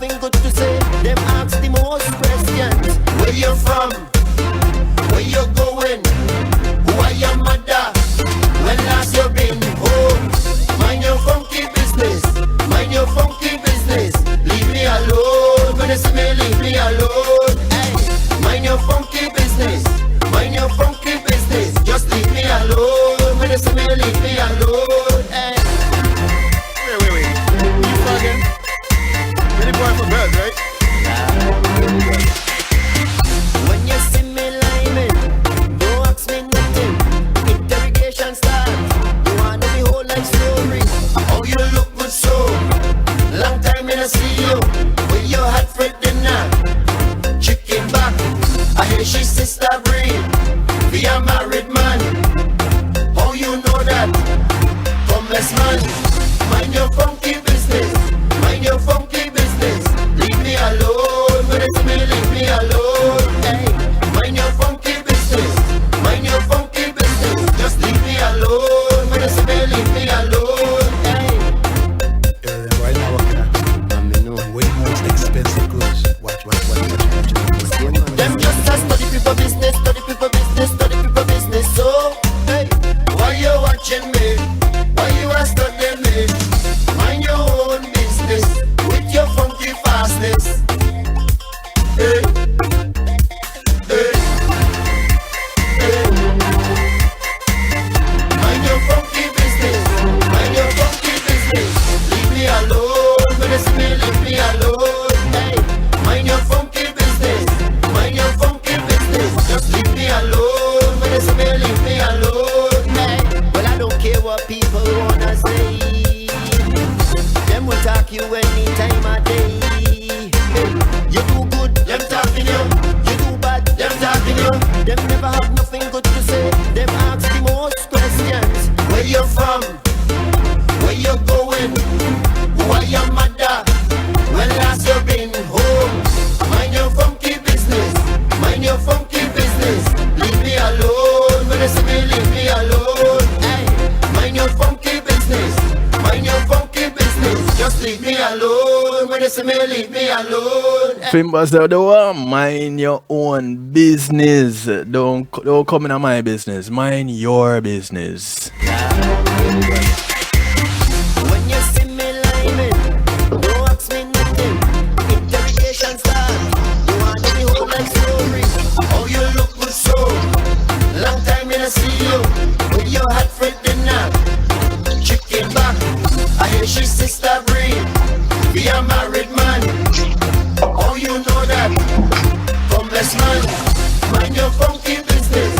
nothing good to say. Them ask the most questions. Where you from? Where you going? Who are your mother? When last you been home? Mind your funky business. Mind your funky business. Leave me alone. When you see me, leave me alone. Hey, mind your funky business. Mind your funky business. Just leave me alone. When you see me, leave me alone. Hey. Wait. You fucking. Really boy for girls, right? When you see me liming, don't ask me nothing. Interrogation starts. You wanna be whole like story. Oh, you look good so. Long time I see you. With your hot for dinner. Chicken back. I hear she's sister breed. Be a married man. How you know that? Homeless man. Mind your funky business. Mind your funky business. Leave me alone. When it's me, leave me alone. Hey, mind your funky business. Mind your funky business. Just leave me alone. When it's me, leave me alone. Hey. Right now, way most expensive clothes. Watch. Them just a study people business, study people business, study people business. So, hey, why you watching me? Why you a studying me? Mind your own business with your funky fastness. Hey, hey, hey. Mind your funky business. Mind your funky business. Leave me alone. When you see me, leave me alone. Hey, mind your funky business. Mind your funky business. Just leave me alone. When you see me, leave me alone. Hey, well, I don't care what people wanna say. Them will talk you any time of day. Hey, you do good, them talking you. You do bad, them talking you. Them never have nothing good to say. Them ask the most questions. Where you from? Where you going? Who are your mother? When last you been home? Mind your funky business. Mind your funky business. Leave me alone. When you see me, leave me alone. Hey, mind your funky business. Mind your funky business. Just leave me alone. When you see me, leave me alone. Hey. Fimbas the door, mind your own business. Don't come into my business. Mind your business. When you see me liming, don't ask me nothing. Interrogation starts. You wanna be whole like story. Oh, you look good so. Long time I see you. With your hot for dinner. Chicken back. I hear she's sister breed. Be a married man. Oh, you know that. Homeless man. Mind your funky business.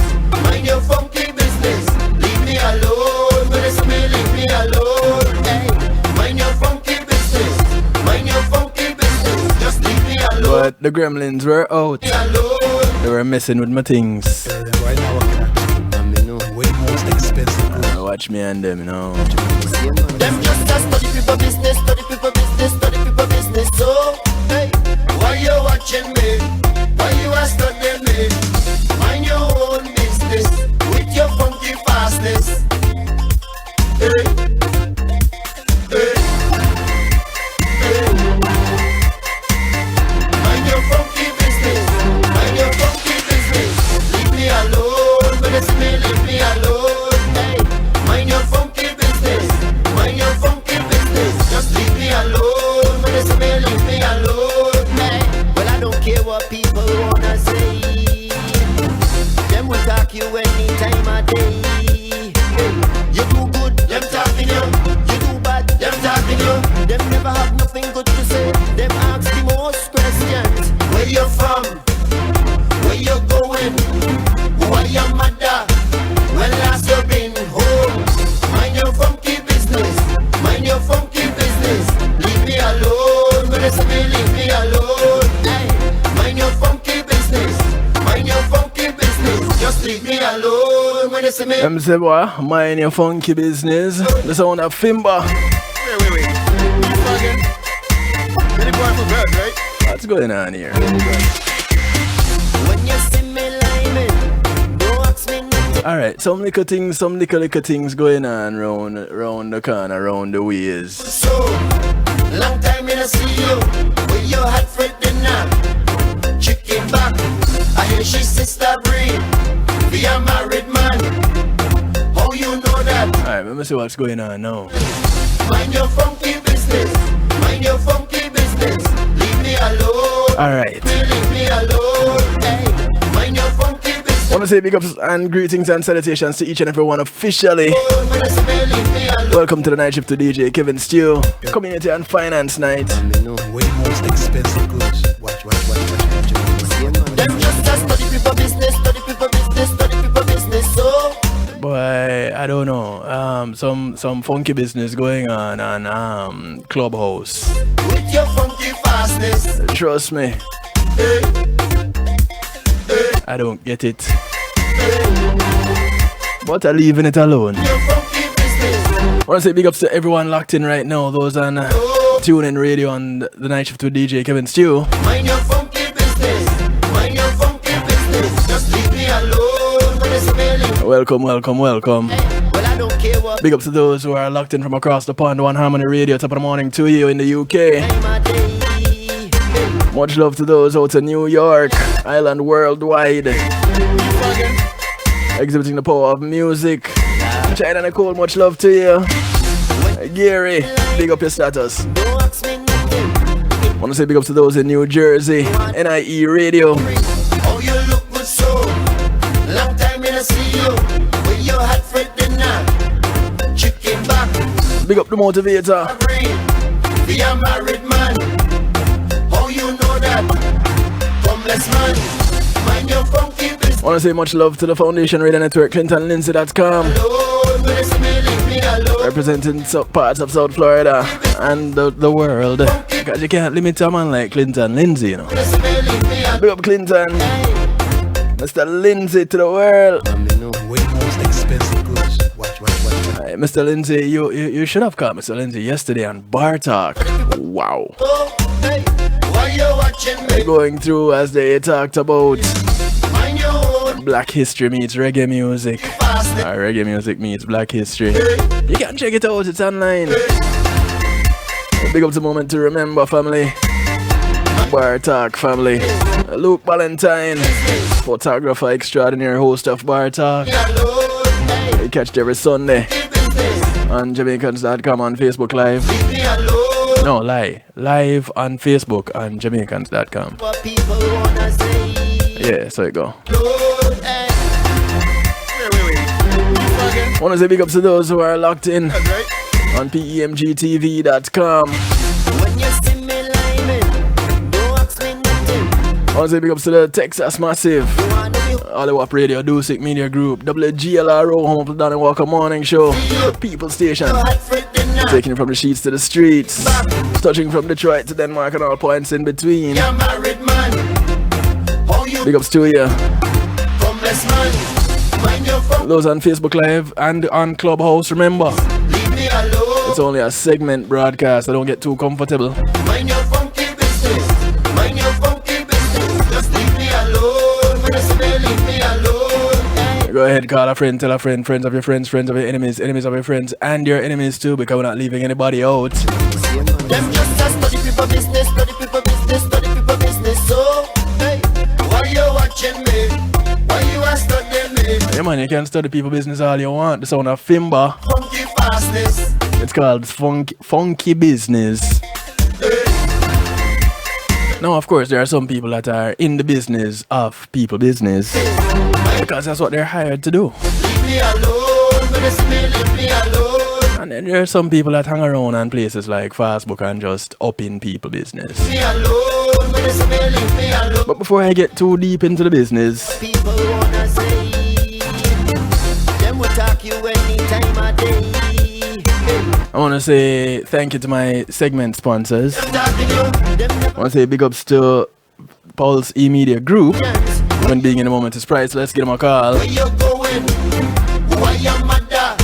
Mind your funky business. Leave me alone. When it's me, leave me alone. Hey, mind your funky business. Mind your funky business. Just leave me alone. But the gremlins were out. Leave me alone. They were messing with my things. Right now, way most expensive clothes. Watch me and them, you know. Them just a study people business, study people business, study people business. So, hey, why you watching me? Why you a studying me? Mind your own business with your funky fastness. Hey, hey, hey. Mind your funky business. Mind your funky business. Leave me alone. When you see me, leave me alone. Hey, mind your funky business. Mind your funky business. Just leave me alone. When you see me, leave me alone. Hey, well, I don't care what people wanna say. Them will talk you any time of day. Hey, you do good, them talking you. You do bad, them talking you. Them never have nothing good to say. Them ask the most questions. Where you from? Where you going? Who are your mother? When last you been home? Mind your funky business. Mind your funky business. Leave me alone. When you see me, leave me alone. Hey, mind your funky business. Mind your funky business. Just leave me alone. When you see me. Them say, boy, mind your funky business. The sound of Fimba. Wait. You fucking. Really boy for girls, right? What's going on here? When you see me liming, don't ask me nothing. Alright, some little things going on round the corner, round the ways. So, long time I see you. With your me see what's going on now. Mind your funky business. Mind your funky business. Leave me alone. Alright. Leave me alone. Hey, mind your funky business. Want to say big ups and greetings and salutations to each and everyone officially. Leave me alone. Welcome to the night shift to DJ Kevin Stew, Community and Finance Night. Way most expensive goods. Watch. Them just a study people business, study people business, study people business. So Boy, I don't know. Some funky business going on Clubhouse. with your funky fastness. Trust me, I don't get it. But I'm leaving it alone. Your funky business. I want to say big ups to everyone locked in right now. Those on TuneIn Radio on the night shift with DJ Kevin Stew. Mind your funky business. Mind your funky business. Just leave me alone when it's smelling. Welcome. Well, I don't care what Big ups to those who are locked in from across the pond. One Harmony Radio, top of the morning to you in the UK. time of day. Much love to those out in New York, Ireland worldwide. Exhibiting the power of music. China Nicole, much love to you. Gary, big up your status. Don't ask me nothing. Want to say big up to those in New Jersey, NIE Radio. Oh, you look good so. Long time in a see you. With your hot friend dinner. Chicken back. Big up the motivator. Agree. Be a married man. How you know that? Homeless man. Mind your funky business. Want to say much love to the Foundation Radio Network, ClintonLindsay.com. Alone when it's smelling me alone. Representing parts of South Florida and the world. Because you can't limit a man like Clinton Lindsay, you know. When it's smelling me alone. Big up Clinton. Mr. Lindsay to the world. Way most expensive goods. Watch. Hey, Mr. Lindsay, you should have caught Mr. Lindsay yesterday on Bar Talk. Wow. Oh, hey, why you watching me? Going through as they talked about Mind your own Black history meets reggae music. fastness. Reggae music meets Black history. You can check it out, it's online. Big up the moment to remember, family. Bar Talk, family. Luke Valentine, photographer extraordinary, host of Bar Talk. Alone, hey, You catch it every Sunday business. on Jamaicans.com on Facebook Live. Leave me alone. No, live on Facebook on Jamaicans.com. What people wanna say. Yeah, so it go. Alone, hey. Wait. Want to say big ups to those who are locked in That's right. on PEMGTV.com. When you see me liming, don't ask me nothing. I want to say big ups to the Texas Massive, You wanna be Hollywood Radio, Dusik Media Group, WGLRO, home of the Don and Walker Morning Show, the People Station, hot friend dinner. taking it from the sheets to the streets, touching from Detroit to Denmark and all points in between. You're married man. How you Big ups to you. homeless man? Mind your funky. Those on Facebook Live and on Clubhouse, remember, Leave me alone. it's only a segment broadcast, so don't get too comfortable. Mind your funky business. Mind your funky business. Just leave me alone. When it's me, leave me alone. Hey. Go ahead, call a friend, tell a friend, friends of your friends, friends of your enemies, enemies of your friends, and your enemies too, because we're not leaving anybody out. Them just a study people business, study people business, study people business. So, hey, why you watching me? Why you a studying me? Yeah, man, you can study people business all you want. The sound of Fimba. Funky fastness. It's called funky business. Now, of course, there are some people that are in the business of people business because that's what they're hired to do. Leave me alone. When it's me, leave me alone. And then there are some people that hang around on places like Facebook and just up in people business. Leave me alone. When it's me, leave me alone. But before I get too deep into the business, People wanna say, them will talk you any time of day. I want to say thank you to my segment sponsors. Them talking you, them I want to say big ups to Pulse E-Media Group. dance. When being in the moment is price, let's give them a call. Where you going? Who are your mother?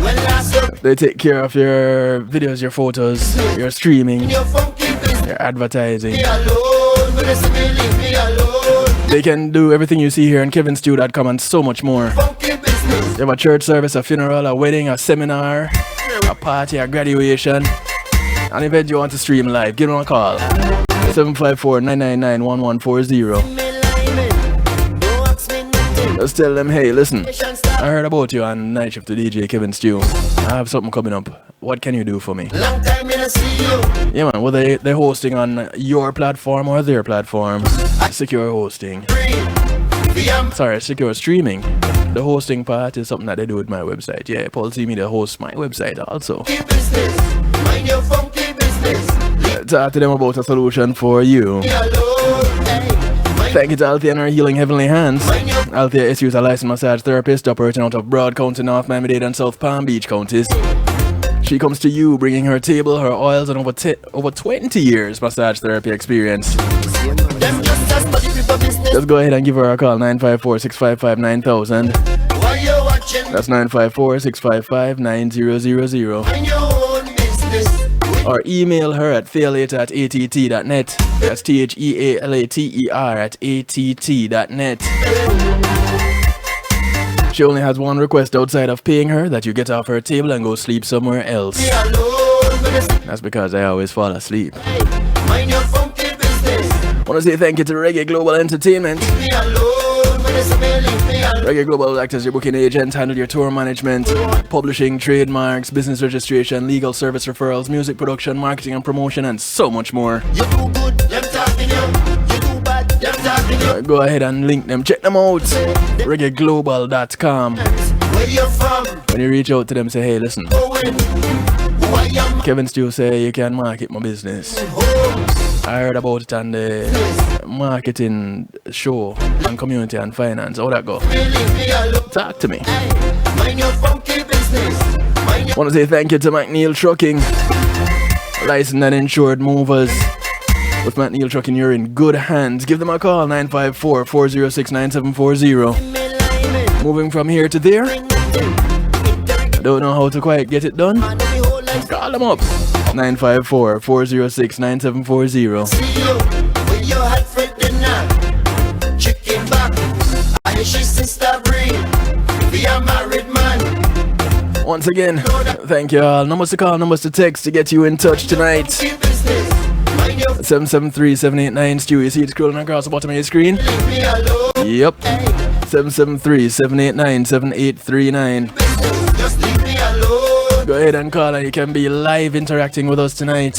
When last you They take care of your videos, your photos, your streaming, your funky business. your advertising. Me alone. When it's me, leave me alone. They can do everything you see here on kevinstew.com and so much more. Funky business. You have a church service, a funeral, a wedding, a seminar, a party, a graduation, an event you want to stream live. Give them a call. 754-999-1140. Me liming. Don't ask me nothing. Just tell them, hey, listen, I heard about you on Night Shift to DJ Kevin Stew. I have something coming up. What can you do for me? Long time in a see you. Yeah, man. Well, they're hosting on your platform or their platform. Secure hosting. Sorry, secure streaming. The hosting part is something that they do with my website. Yeah, Paul T Media hosts my website also. Business. Mind your funky business. Talk to them about a solution for you. Thank you to Althea and her Healing Heavenly Hands. Althea is a licensed massage therapist operating out of Broad County, North Miami-Dade and South Palm Beach counties. She comes to you bringing her table, her oils, and over 20 years massage therapy experience. Just go ahead and give her a call, 954-655-9000. That's 954-655-9000. Or email her at thealater@att.net. That's thealater@att.net. She only has one request outside of paying her, that you get off her table and go sleep somewhere else. That's because I always fall asleep. I want to say thank you to Reggae Global Entertainment. Reggae Global will act as your booking agent, handle your tour management, publishing, trademarks, business registration, legal service referrals, music production, marketing and promotion, and so much more. Go ahead and link them, check them out. reggaeglobal.com. When you reach out to them, say, hey, listen, Kevin Stew say you can market my business. I heard about it on the marketing show on community and finance. How that go? Talk to me. I want to say thank you to McNeil Trucking, licensed and insured movers. With McNeil Trucking, you're in good hands. Give them a call, 954-406-9740. Moving from here to there. I don't know how to quite get it done. Call them up. 954-406-9740. Once again, thank you all. Numbers to call, numbers to text to get you in touch tonight. 773-789-STEW. You see it scrolling across the bottom of your screen? Yep. 773-789-7839. Go ahead and call and you can be live interacting with us tonight.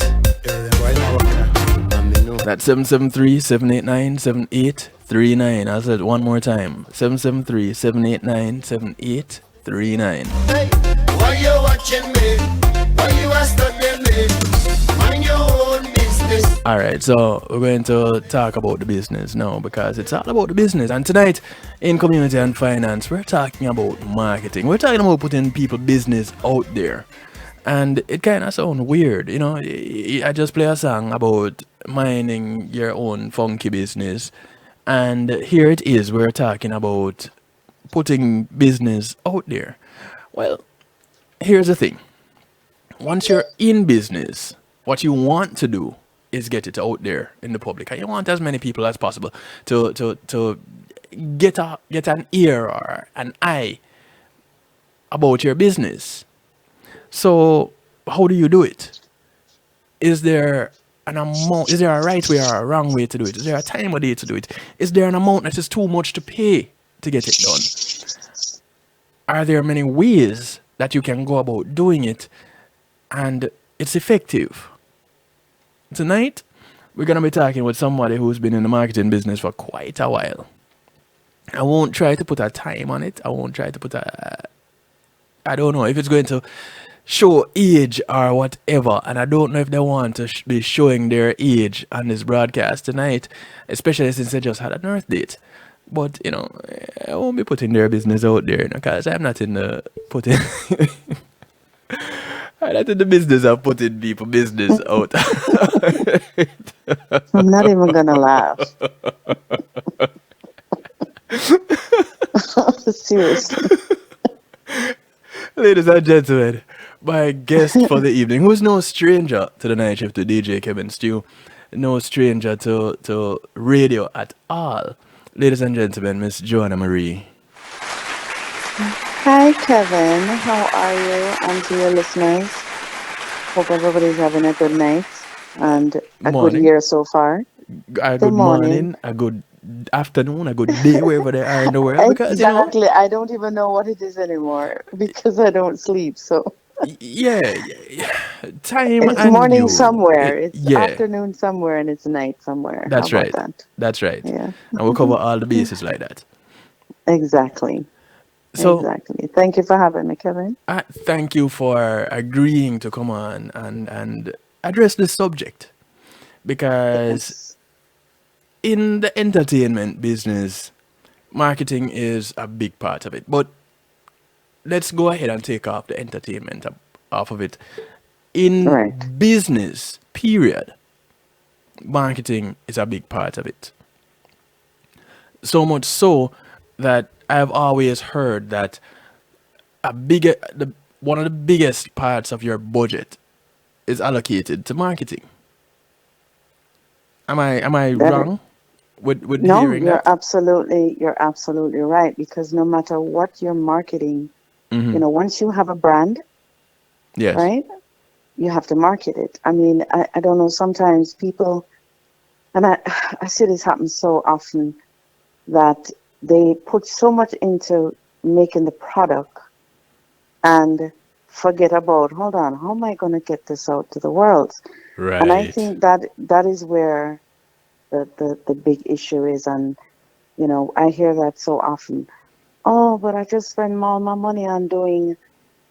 That's 773-789-7839. I'll say it one more time. 773-789-7839. Hey, why you watching me? Why you studying me? Mind your own business. Alright, so we're going to talk about the business now because it's all about the business. And tonight in Community and Finance, we're talking about marketing. We're talking about putting people's business out there. And it kind of sounds weird, you know. I just play a song about minding your own funky business. And here it is, we're talking about putting business out there. Well, here's the thing. Once you're in business, what you want to do is get it out there in the public, and you want as many people as possible to get an ear or an eye about your business. So how do you do it? Is there an amount? Is there a right way or a wrong way to do it? Is there a time or day to do it? Is there an amount that is too much to pay to get it done? Are there many ways that you can go about doing it and it's effective? Tonight, we're going to be talking with somebody who's been in the marketing business for quite a while. I won't try to put a time on it. I won't try to put I don't know if it's going to show age or whatever. And I don't know if they want to be showing their age on this broadcast tonight, especially since they just had an Earth date. But, you know, I won't be putting their business out there because I'm not in the putting... I'm not in the business of putting people business out. I'm not even gonna laugh. Seriously. Ladies and gentlemen, my guest for the evening, who's no stranger to the Night Shift to DJ Kevin Stew, no stranger to radio at all. Ladies and gentlemen, Miss Joanna Marie. Hi, Kevin. How are you? And to your listeners, hope everybody's having a good night and a good year so far. Good morning, a good afternoon, a good day, wherever they are in the world. Because, Exactly. I don't even know what it is anymore because I don't sleep. So time it's and morning you, somewhere, it's yeah, afternoon somewhere, and it's night somewhere. How that's about right. that? That's right. Yeah. And we'll cover all the bases like that. Exactly. So Exactly. Thank you for having me, Kevin. I thank you for agreeing to come on and address this subject because Yes. in the entertainment business, marketing is a big part of it. But let's go ahead and take off the entertainment off of it. In Right. business, period, marketing is a big part of it. So much so that I've always heard that one of the biggest parts of your budget is allocated to marketing. Am I That wrong with No, hearing that? you're absolutely right because no matter what you're marketing, once you have a brand, Yes. right, you have to market it. I mean, I don't know, sometimes people, and I see this happen so often that they put so much into making the product and forget about, hold on, how am I going to get this out to the world? And I Right. think that that is where the big issue is. And, I hear that so often. Oh, but I just spend all my money on doing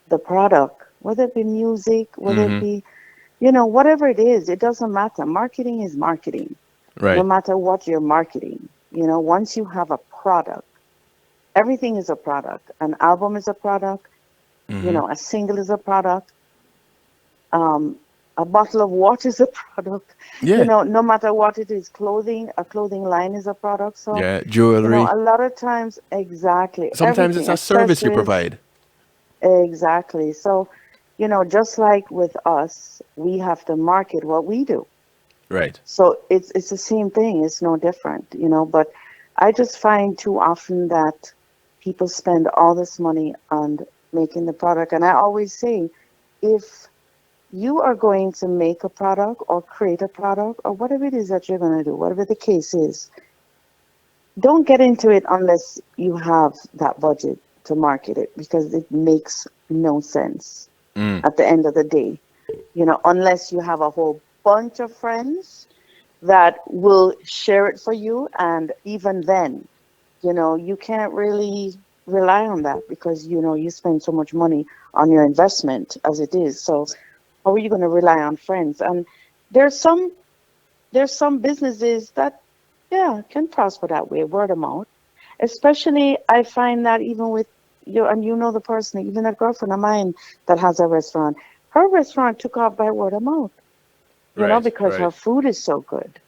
the product, whether it be music, whether it be, whatever it is, it doesn't matter. Marketing is marketing, no Right. matter what you're marketing. Once you have a product, everything is a product. An album is a product, a single is a product, um, a bottle of water is a product, Yeah. no matter what it is, a clothing line is a product. So, Yeah. Jewelry. a lot of times, exactly, Sometimes it's everything, a service you accessories. provide. Exactly. So, just like with us, we have to market what we do. Right. So it's the same thing. It's no different. But I just find too often that people spend all this money on making the product. And I always say, if you are going to make a product or create a product or whatever it is that you're going to do, whatever the case is, don't get into it unless you have that budget to market it because it makes no sense at the end of the day. Unless you have a whole bunch of friends that will share it for you. And even then, you can't really rely on that because, you spend so much money on your investment as it is. So how are you going to rely on friends? And there's some there's some businesses that, yeah, can prosper that way, word of mouth. Especially, I find that even with you, and the person, even a girlfriend of mine that has a restaurant, her restaurant took off by word of mouth, Right. because her Right. food is so good.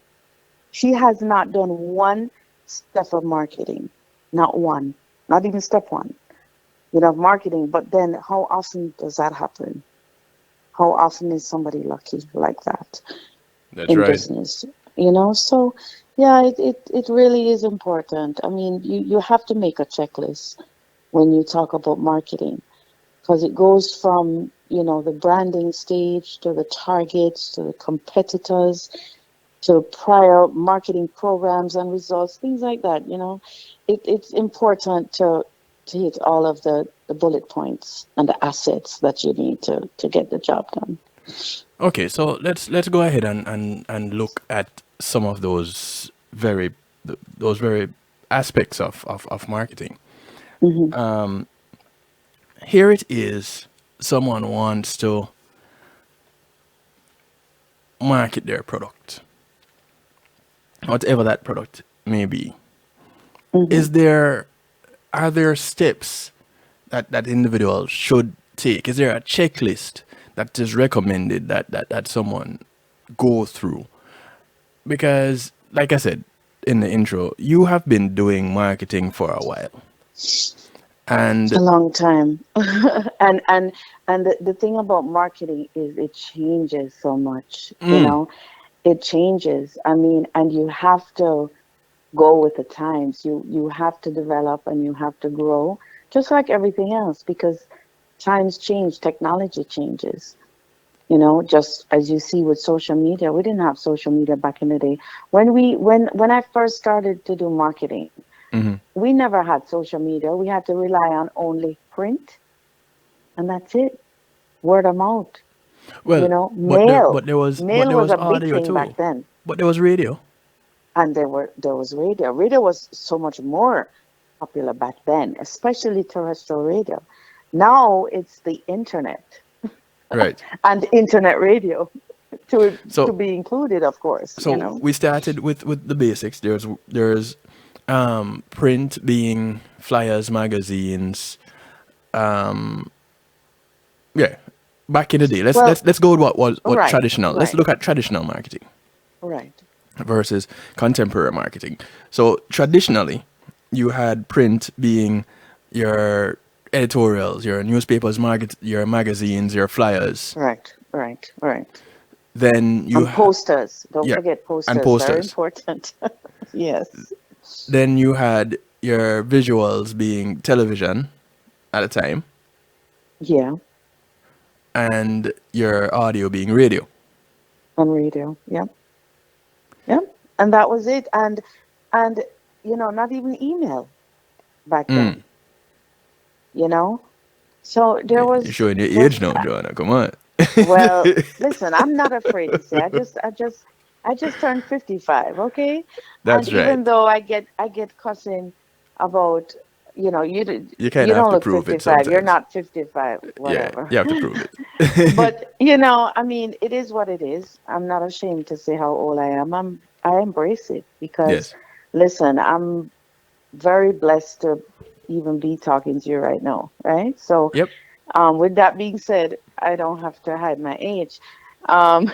She has not done one step of marketing, not one, not even step one, of marketing. But then how often does that happen? How often is somebody lucky like that That's in right. business? So yeah, it really is important. I mean, you have to make a checklist when you talk about marketing because it goes from, the branding stage to the targets to the competitors to prior marketing programs and results, things like that. It's important to hit all of the bullet points and the assets that you need to get the job done. Okay, so let's go ahead and look at some of those very aspects of marketing. Hmm. Here it is. Someone wants to market their product, whatever that product may be. Hmm. Is there Are there steps that individuals should take? Is there a checklist that is recommended that someone go through? Because, like I said in the intro, you have been doing marketing for a while, A and long time. And the thing about marketing is it changes so much, it changes. I mean, and you have to go with the times. You have to develop and you have to grow, just like everything else, because times change, technology changes. You know, just as you see with social media, we didn't have social media back in the day. When I first started to do marketing, Mm-hmm. we never had social media. We had to rely on only print, and that's it. Word of mouth. You Well, know, but there mail. but Mail there was was a big audio thing too. back then. But there was radio. And there was radio. Radio was so much more popular back then, especially terrestrial radio. Now it's the internet Right. and internet radio to So be included, of course, you so know. we started with the basics. There's print being flyers, magazines. Yeah. Back in the day. Let's Well, let's let's go with what right, traditional. Let's right, look at traditional marketing right, versus contemporary marketing. So traditionally, you had print being your editorials, your newspapers, your magazines, your flyers. right, right, right. Then you And posters. Don't yeah, forget and posters. Very posters. important. Yes. Then you had your visuals being television at the time, Yeah. and your audio being radio. On radio. Yeah. Yeah. And that was it. And you know, not even email back then. You know. So there You're was showing your was age now, Joanna. Come on. well, listen, I'm not afraid to say. I just turned 55, okay? And That's right. even though I get cussing about, you know, You kind you of have don't to look prove it 55. You're sometimes. not 55, Yeah, whatever. you have to prove it. But you know, I mean, it is what it is. I'm not ashamed to say how old I am. I embrace it because Yes. listen, I'm very blessed to even be talking to you right now, right? So, Yep. with that being said, I don't have to hide my age, um,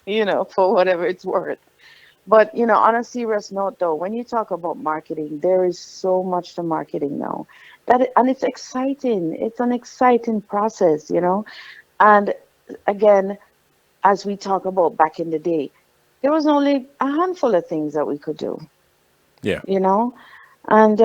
you know, for whatever it's worth. But, you know, on a serious note, though, when you talk about marketing, there is so much to marketing now and it's exciting. It's an exciting process, you know. And again, as we talk about back in the day, there was only a handful of things that we could do, Yeah. you know. And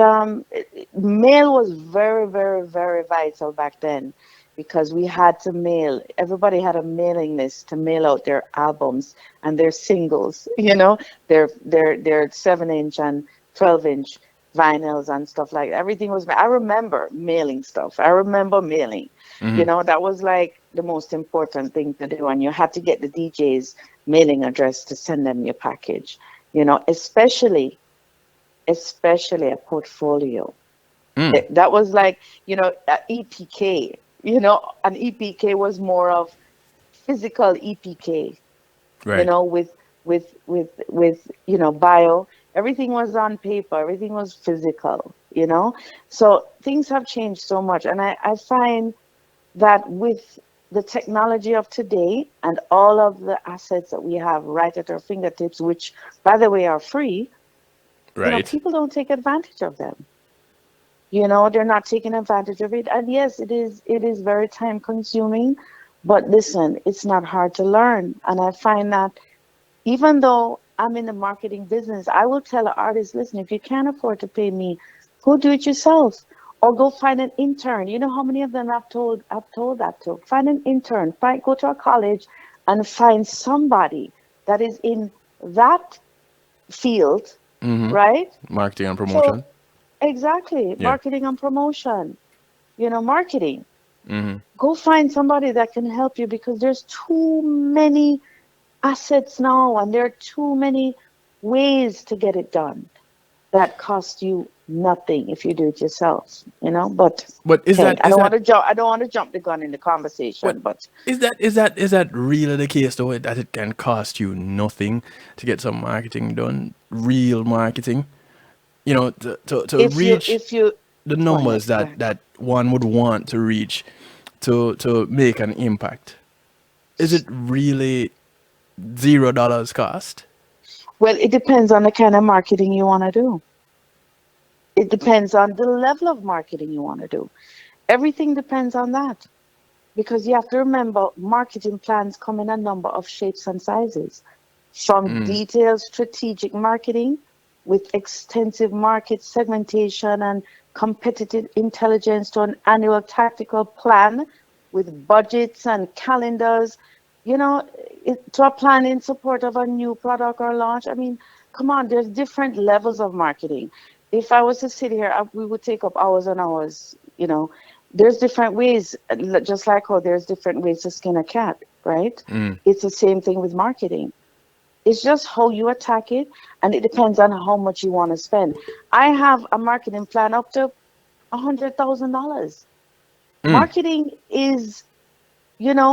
mail was very, very, very vital back then because we had to mail. Everybody had a mailing list to mail out their albums and their singles, you know, their 7-inch and 12-inch vinyls and stuff like that. Everything was. I remember mailing stuff. I remember mailing. You know, that was like the most important thing to do, and you had to get the DJ's mailing address to send them your package. You know, especially a portfolio. That was like, you know, a EPK, you know, an EPK was more of physical EPK, you Right. know, with, you know, bio, everything was on paper, everything was physical, you know. So things have changed so much. And I find that with the technology of today and all of the assets that we have right at our fingertips, which by the way are free, you know, Right. people don't take advantage of them. You know, they're not taking advantage of it. And yes, it is very time consuming, but listen, it's not hard to learn. And I find that even though I'm in the marketing business, I will tell an artist, listen, if you can't afford to pay me, go do it yourself. Or go find an intern. You know how many of them I've told that to? Find an intern, go to a college and find somebody that is in that field, right? Marketing and So promotion. exactly, Yeah. marketing and promotion, you know, marketing. Go find somebody that can help you because there's too many assets now and there are too many ways to get it done that cost you nothing if you do it yourself, you know. But But is hey, that is that I don't want to jump the gun in the what conversation, but is that really the case though that it can cost you nothing to get some marketing done? Real marketing. You know, to if you reach if you the go ahead, numbers go that ahead. that one would want to reach to make an impact. Is it really $0 cost? Well, it depends on the kind of marketing you want to do. It depends on the level of marketing you want to do. Everything depends on that. Because you have to remember, marketing plans come in a number of shapes and sizes, from detailed strategic marketing with extensive market segmentation and competitive intelligence to an annual tactical plan with budgets and calendars. you know, to a plan in support of a new product or launch. I mean, come on, there's different levels of marketing. If I was to sit here, we would take up hours and hours, you know. There's different ways, just like how there's different ways to skin a cat, right? It's the same thing with marketing. It's just how you attack it, and it depends on how much you want to spend. I have a marketing plan up to $100,000. Marketing is, you know,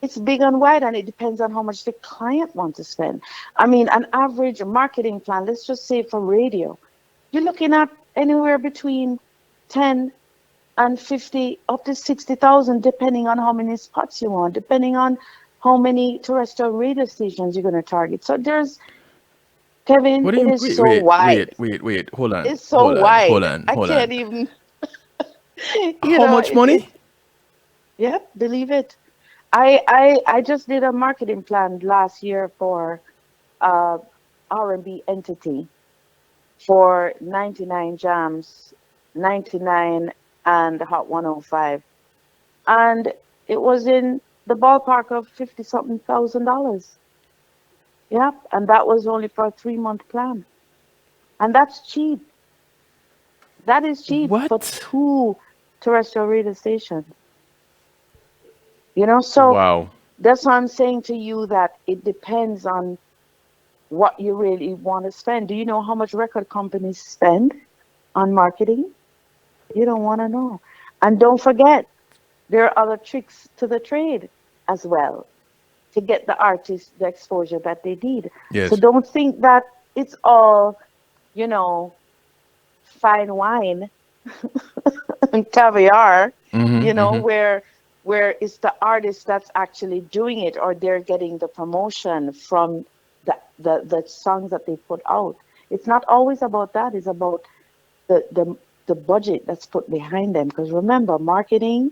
it's big and wide, and it depends on how much the client wants to spend. I mean, an average marketing plan, let's just say for radio, you're looking at anywhere between 10 and 50 up to 60,000, depending on how many spots you want, depending on how many terrestrial radio stations you're going to target. So there's, Kevin, What do it you is wait, so wait, wide. wait, hold on. It's so wide. I Hold can't on. even, How much money? yeah, believe it. I just did a marketing plan last year for uh R&B entity for 99 Jams, 99 and Hot 105. And it was in the ballpark of 50 something thousand dollars. Yep. And that was only for a 3-month plan. And that's cheap. That is cheap for What? 2 terrestrial radio stations. You know, so Wow. that's why I'm saying to you that it depends on what you really want to spend. Do you know how much record companies spend on marketing? You don't want to know. And don't forget, there are other tricks to the trade as well to get the artist the exposure that they need. So Yes. don't think that it's all, you know, fine wine and caviar, you know, where it's the artist that's actually doing it, or they're getting the promotion from the songs that they put out. It's not always about that. It's about the budget that's put behind them. Because remember, marketing,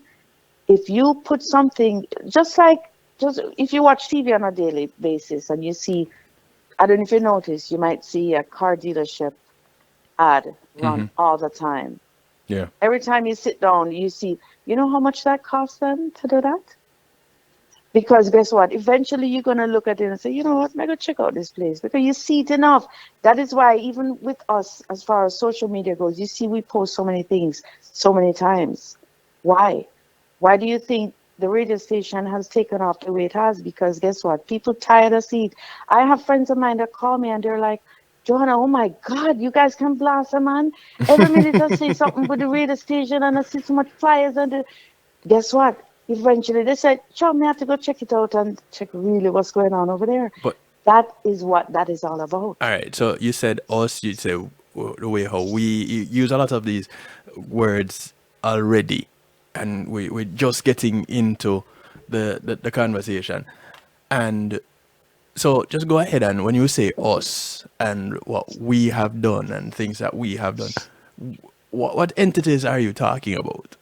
if you put something, just if you watch TV on a daily basis and you see, I don't know if you notice, you might see a car dealership ad run all the time. Yeah. Every time you sit down, you see, you know how much that costs them to do that? Because guess what? Eventually you're going to look at it and say, you know what, I'm going to check out this place because you see it enough. That is why even with us, as far as social media goes, you see we post so many things so many times. Why? Why do you think the radio station has taken off the way it has? Because guess what? People tired of seeing it. I have friends of mine that call me and they're like, Joanna, oh my God, you guys can blast them, man. Every minute I say something with the radio station and I see so much flyers and guess what? Eventually they said, Sean, I have to go check it out and check really what's going on over there. But That is what that is all about. all right. So you said us. You say the way how we use a lot of these words already, and we're just getting into the conversation, and so just go ahead, and when you say us and what we have done and things that we have done, what entities are you talking about?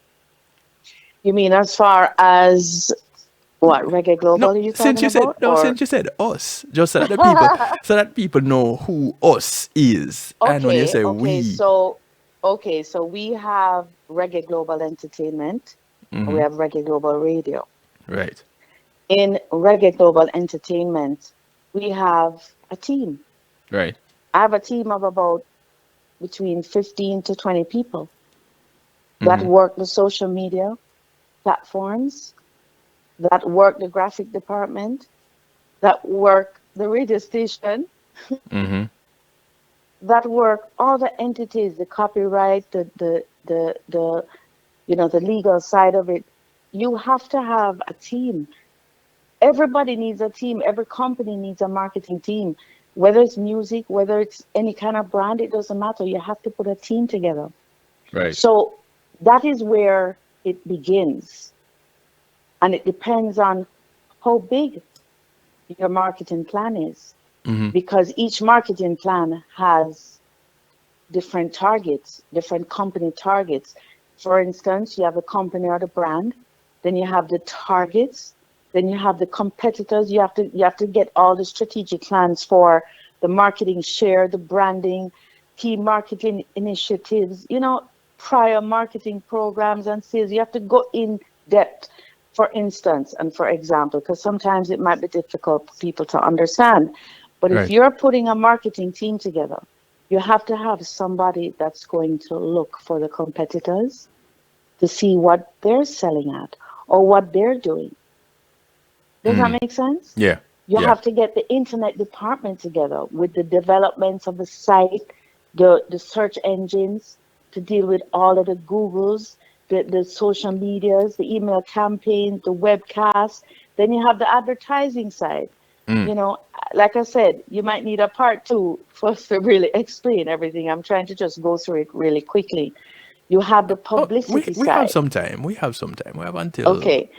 You mean as far as what, Reggae Global are you talking about? Since you said us, just so that the people so that people know who us is, and when you say we, so we have Reggae Global Entertainment, we have Reggae Global Radio. right? In Reggae Global Entertainment, we have a team. Right. I have a team of about between 15 to 20 people that work the social media platforms, that work the graphic department, that work the radio station, that work all the entities, the copyright, the you know, the legal side of it. You have to have a team. Everybody needs a team. Every company needs a marketing team. Whether it's music, whether it's any kind of brand, it doesn't matter. You have to put a team together. Right. So that is where it begins. And it depends on how big your marketing plan is. Because each marketing plan has different targets, different company targets. For instance, you have the company or the brand, then you have the targets, then you have the competitors. You have to get all the strategic plans for the marketing share, the branding, key marketing initiatives, you know, prior marketing programs and sales. You have to go in depth. for instance, and for example, because sometimes it might be difficult for people to understand. But if Right. you're putting a marketing team together, you have to have somebody that's going to look for the competitors to see what they're selling at or what they're doing. Does that Mm. make sense? Yeah. You Yeah. have to get the internet department together with the developments of the site, the search engines to deal with all of the Googles, the social medias, the email campaigns, the webcasts. Then you have the advertising side. Mm. You know, like I said, you might need a part two for us to really explain everything. I'm trying to just go through it really quickly. You have the Oh, we publicity we have side. some time. We have some time. We have until Okay.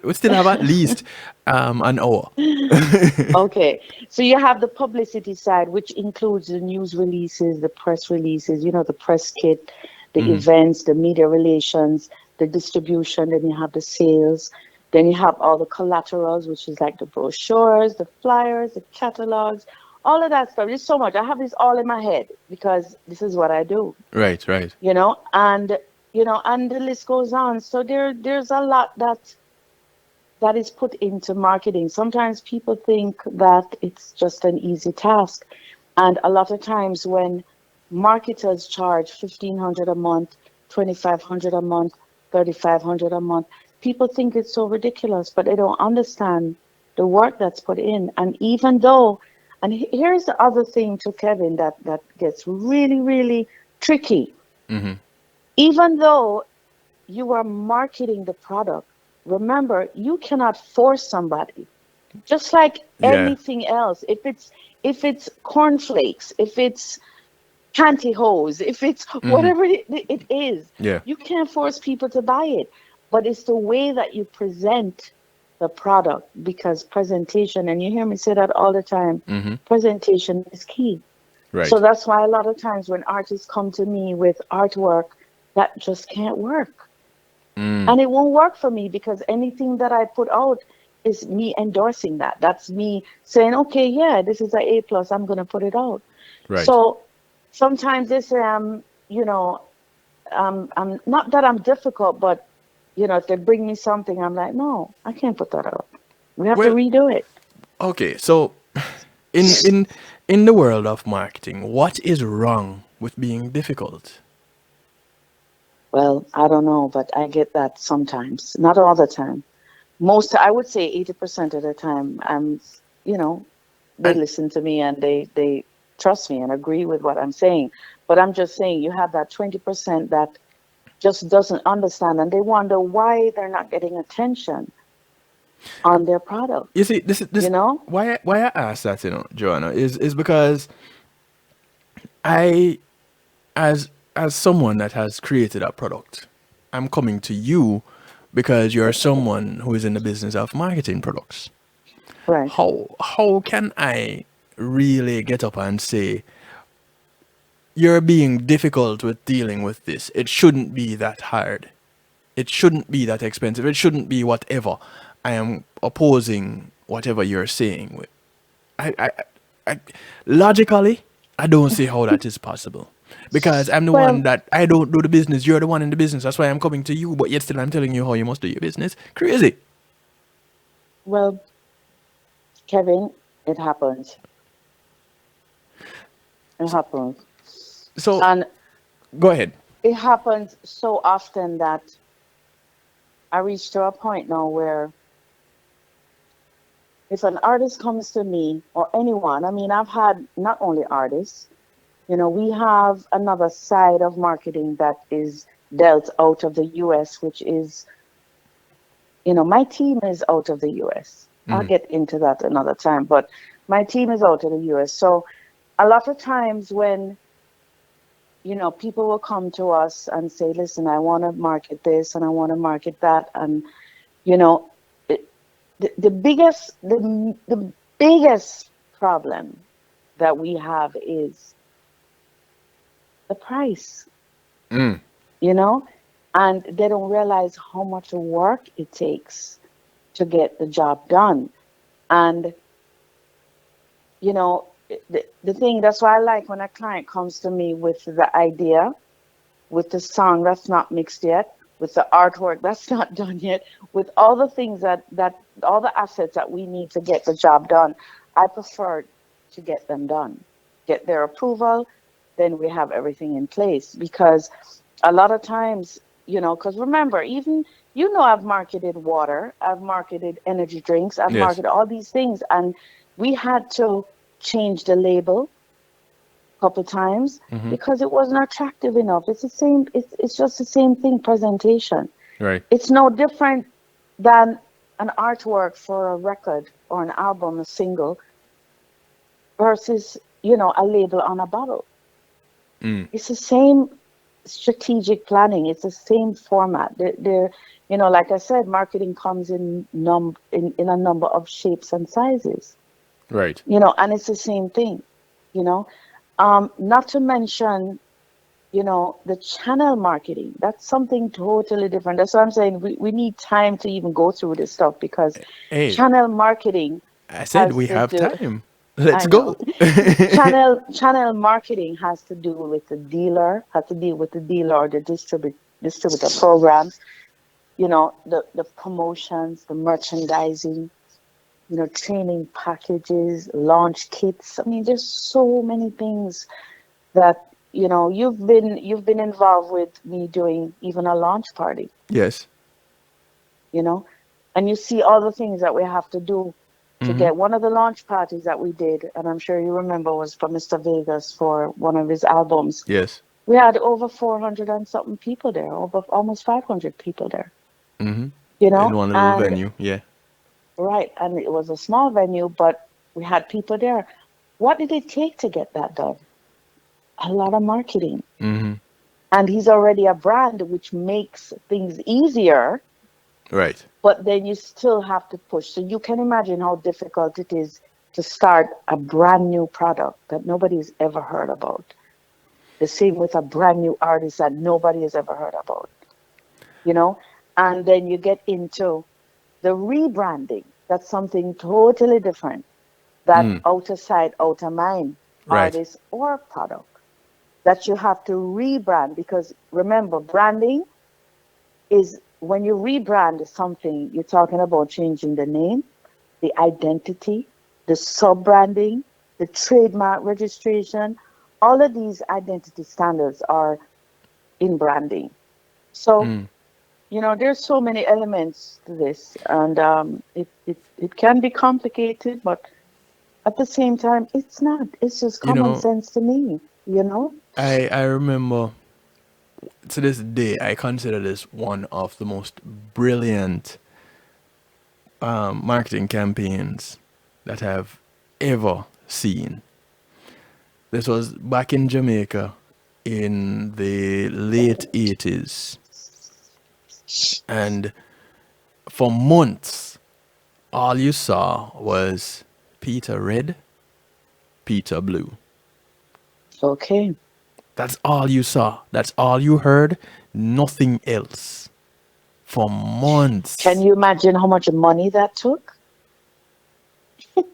we still have at least an hour. Okay, so you have the publicity side, which includes the news releases, the press releases, the press kit, the Hmm. events, the media relations, the distribution, then you have the sales, then you have all the collaterals, which is like the brochures, the flyers, the catalogs, all of that stuff. There's so much. I have this all in my head because this is what I do, Right. Right. and and the list goes on. So there's a lot that is put into marketing. Sometimes people think that it's just an easy task. And a lot of times when marketers charge 1,500 a month, 2,500 a month, 3,500 a month, people think it's so ridiculous, but they don't understand the work that's put in. And even though, and here's the other thing to Kevin that gets really, really tricky. Hmm. Even though you are marketing the product, remember you cannot force somebody. Just like Yeah. anything else, if it's cornflakes, if it's pantyhose, if it's Hmm. whatever it is, Yeah. you can't force people to buy it. But it's the way that you present the product, because presentation, and you hear me say that all the time, Hmm. presentation is key. So Right. that's why a lot of times when artists come to me with artwork that just can't work, Mm. and it won't work for me because anything that I put out is me endorsing that. That's me saying, okay, yeah, this is a A plus. I'm gonna put it out. Right. So sometimes they say I'm not that I'm difficult, but if they bring me something, I'm like, no, I can't put that out. We have to Well. redo it. Okay. So, in the world of marketing, what is wrong with being difficult? Well, I don't know, but I get that sometimes, not all the time. I would say 80% of the time, you know, they And listen to me and they trust me and agree with what I'm saying. But I'm just saying you have that 20% that just doesn't understand, and they wonder why they're not getting attention on their product, you see, this is you this know? why I ask that, Joanna, is because I, as someone that has created a product, I'm coming to you because you're someone who is in the business of marketing products. Right. How can I really get up and say you're being difficult with dealing with this? It shouldn't be that hard. It shouldn't be that expensive. It shouldn't be whatever. I am opposing whatever you're saying. I, I, I logically, I don't see how that is possible. Because I'm the one Well, that I don't do the business. You're the one in the business. That's why I'm coming to you. But yet still, I'm telling you how you must do your business. Crazy. well, Kevin, it happens. It happens. So And go ahead. it happens so often that I reach to a point now where if an artist comes to me or anyone, I mean, I've had not only artists, we have another side of marketing that is dealt out of the US, which is, my team is out of the US. I'll Hmm. get into that another time, but my team is out of the US. So a lot of times when, people will come to us and say, listen, I want to market this and I want to market that. And, you know, it, the biggest problem that we have is the price, Mm. you know, and they don't realize how much work it takes to get the job done. And, the thing, that's why I like when a client comes to me with the idea, with the song that's not mixed yet, with the artwork that's not done yet, with all the things that all the assets that we need to get the job done, I prefer to get them done, get their approval, then we have everything in place. Because a lot of times, because remember, even, I've marketed water, I've marketed energy drinks, I've Yes. marketed all these things, and we had to change the label a couple times Mm-hmm. because it wasn't attractive enough. It's the same, it's just the same thing, presentation. Right. It's no different than an artwork for a record or an album, a single, versus, a label on a bottle. Mm. It's the same strategic planning. It's the same format. Like I said, marketing comes in a number of shapes and sizes, Right. and it's the same thing, you know. Not to mention, the channel marketing. That's something totally different. That's what I'm saying. We need time to even go through this stuff because Hey, channel marketing I said has we to have do. time. Let's I know. go. Channel marketing has to do with the dealer, has to deal with the dealer or the distributor programs, the promotions, the merchandising, training packages, launch kits. I mean, there's so many things that, you've been involved with me doing even a launch party, Yes. you know, and you see all the things that we have to do to Mm-hmm. get one of the launch parties that we did, and I'm sure you remember, was for Mr. Vegas for one of his albums. Yes. We had over 400 and something people there, over almost 500 people there, Mm-hmm. In one little and venue. Yeah. right, and it was a small venue, but we had people there. What did it take to get that done? A lot of marketing. Mm-hmm. And he's already a brand, which makes things easier, Right. but then you still have to push. So you can imagine how difficult it is to start a brand new product that nobody's ever heard about. The same with a brand new artist that nobody has ever heard about, you know? And then you get into the rebranding. That's something totally different. That Mm. outer sight, outer mind, Right. artist or product that you have to rebrand. Because remember, branding is when you rebrand something, you're talking about changing the name, the identity, the sub branding, the trademark registration. All of these identity standards are in branding. So, Mm. there's so many elements to this, and it can be complicated, but at the same time, it's not. It's just You common know, sense to me, you know? I remember to this day I consider this one of the most brilliant marketing campaigns that I've ever seen. This was back in Jamaica in the late 80s. And for months, all you saw was Peter Red, Peter Blue. Okay. That's all you saw. That's all you heard. Nothing else. For Can months. you imagine how much money that took?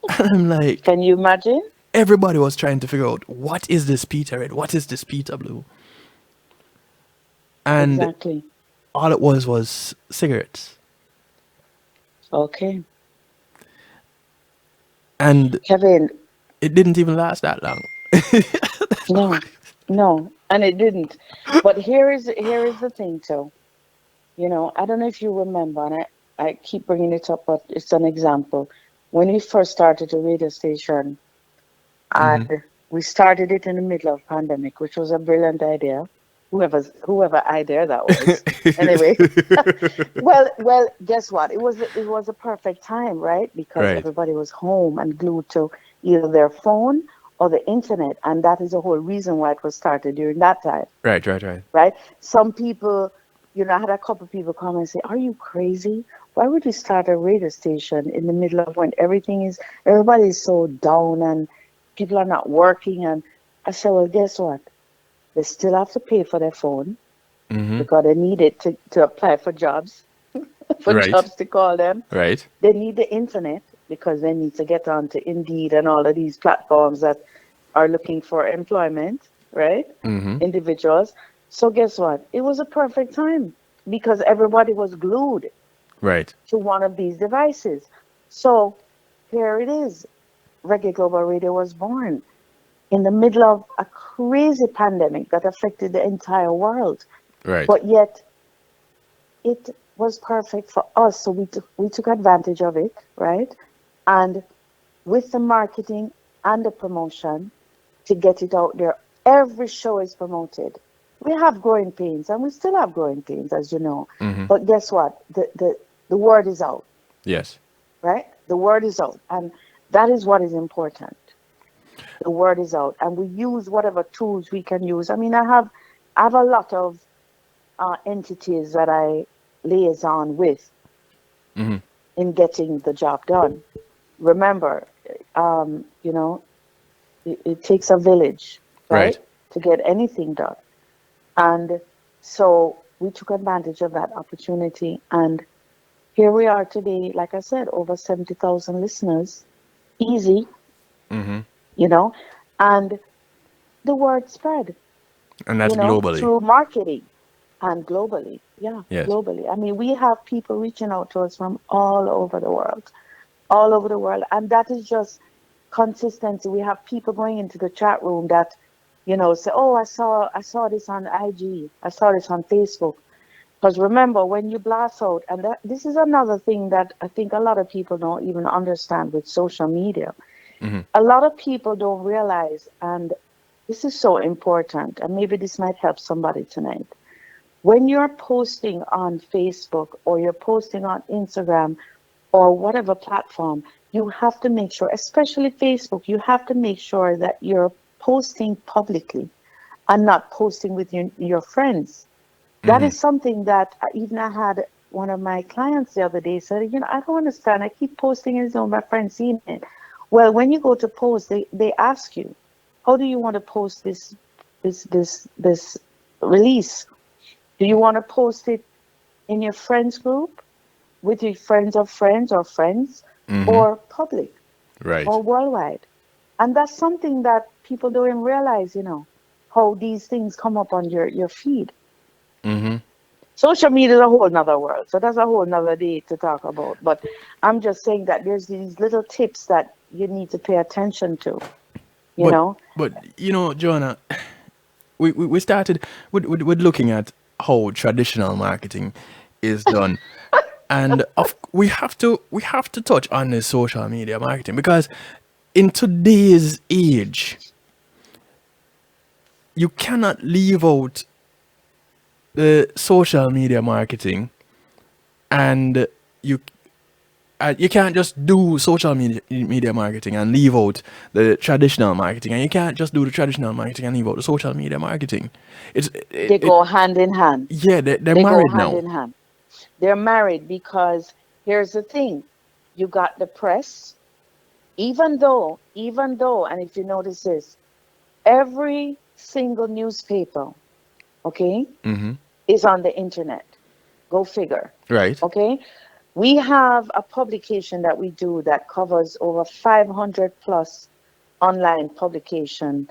I'm like, Can you imagine? everybody was trying to figure out what is this Peter Red? What is this Peter Blue? And Exactly. all it was cigarettes. Okay. And Kevin, it didn't even last that long. no, no, and it didn't. But here is the thing, too. I don't know if you remember, and I keep bringing it up, but it's an example. When we first started the radio station, Mm-hmm. and we started it in the middle of pandemic, which was a brilliant idea. Whoever idea that was. Anyway, well, guess what? It was a perfect time, right? Because Right. everybody was home and glued to either their phone or the internet, and that is the whole reason why it was started during that time, Right, right, right. right? Some people, I had a couple people come and say, "Are you crazy? Why would you start a radio station in the middle of when everybody is so down and people are not working?" And I said, "Well, guess what? They still have to pay for their phone Mm-hmm. because they need it to apply for jobs, for Right. jobs to call them. Right. They need the internet because they need to get onto Indeed and all of these platforms that are looking for employment, right? Mm-hmm. Individuals. So guess what? It was a perfect time. because everybody was glued Right. to one of these devices. So here it is. Reggae Global Radio was born in the middle of a crazy pandemic that affected the entire world. Right. But yet it was perfect for us. So we took advantage of it, right? And with the marketing and the promotion to get it out there, every show is promoted. We have growing pains, and we still have growing pains, as you know. Mm-hmm. But guess what? The word is out, Yes. right? The word is out, and that is what is important. The word is out, and we use whatever tools we can use. I mean, I have a lot of entities that I liaison with Mm-hmm. in getting the job done. Remember, you know, it takes a village, Right. right, to get anything done. And so we took advantage of that opportunity. And here we are today, like I said, over 70,000 listeners, easy, Mm-hmm. you know, and the word spread, And that's you know, globally. through marketing and globally. Yeah, Yes. globally. I mean, we have people reaching out to us from all over the world, all over the world. And that is just consistency. We have people going into the chat room that, you know, say, "Oh, I saw this on IG. I saw this on Facebook." Because remember, when you blast out, and this is another thing that I think a lot of people don't even understand with social media. Mm-hmm. A lot of people don't realize, and this is so important, and maybe this might help somebody tonight. When you're posting on Facebook or you're posting on Instagram or whatever platform, you have to make sure, especially Facebook, you have to make sure that you're posting publicly and not posting with your friends. That Mm-hmm. is something that even I had one of my clients the other day said, you know, I don't understand. I keep posting and so my friends seeing it. Well, when you go to post, they ask you, how do you want to post this release? Do you want to post it in your friends group with your friends of friends or friends, Mm-hmm. or public Right. or worldwide? And that's something that people don't even realize, you know, how these things come up on your feed. Mm-hmm. Social media is a whole nother world. So that's a whole nother day to talk about. But I'm just saying that there's these little tips that you need to pay attention to, you But know? but you know, Joanna, we started with looking at how traditional marketing is done. And we have to touch on the social media marketing because in today's age you cannot leave out the social media marketing, and you you can't just do social media marketing and leave out the traditional marketing, and you can't just do the traditional marketing and leave out the social media marketing. They go hand in hand. Yeah, they're They go married hand now. in hand. They're married because here's the thing. You got the press, even though, and if you notice this, every single newspaper, okay, Mm-hmm. is on the internet. Go figure. Right. Okay. We have a publication that we do that covers over 500 plus online publication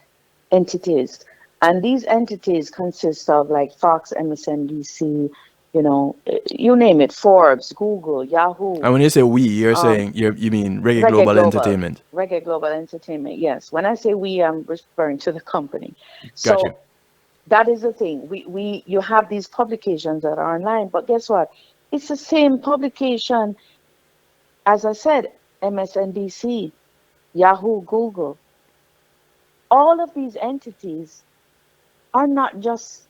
entities. And these entities consist of like Fox, MSNBC, you know, you name it, Forbes, Google, Yahoo, And when you say we, you're um, saying you mean Reggae Reggae Global Global, Entertainment. Reggae Global Entertainment. Yes. When I say we, I'm referring to the company. Got you. So that is the thing. You have these publications that are online, but guess what? It's the same publication, as I said, MSNBC, Yahoo, Google. All of these entities are not just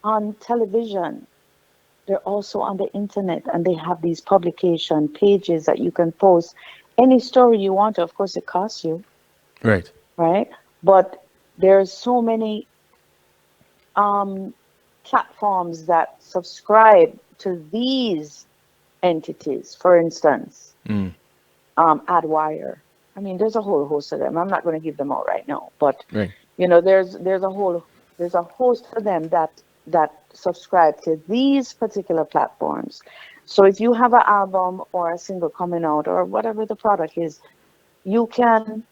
on television. They're also on the internet, and they have these publication pages that you can post any story you want. Of course, it costs you, Right. right? But there's so many um, platforms that subscribe to these entities. For instance, Mm. AdWire. I mean, there's a whole host of them. I'm not going to give them all right now, but Right. you know, there's a host of them that subscribe to these particular platforms. So if you have an album or a single coming out or whatever the product is, you can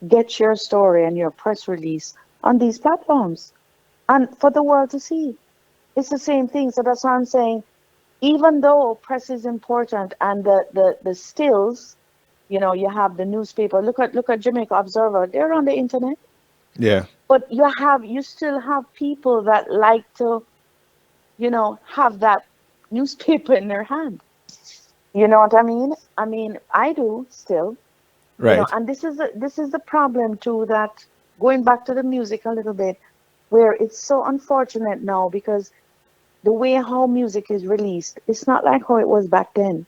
get your story and your press release on these platforms and for the world to see. It's the same thing. So that's why I'm saying even though press is important and the stills, you have the newspaper. Look at Jamaica Observer. They're on the internet. Yeah. But you still have people that like to, have that newspaper in their hand. You know what I mean? I mean, I do still, Right. and this is the problem too, that going back to the music a little bit, where it's so unfortunate now because the way how music is released, it's not like how it was back then.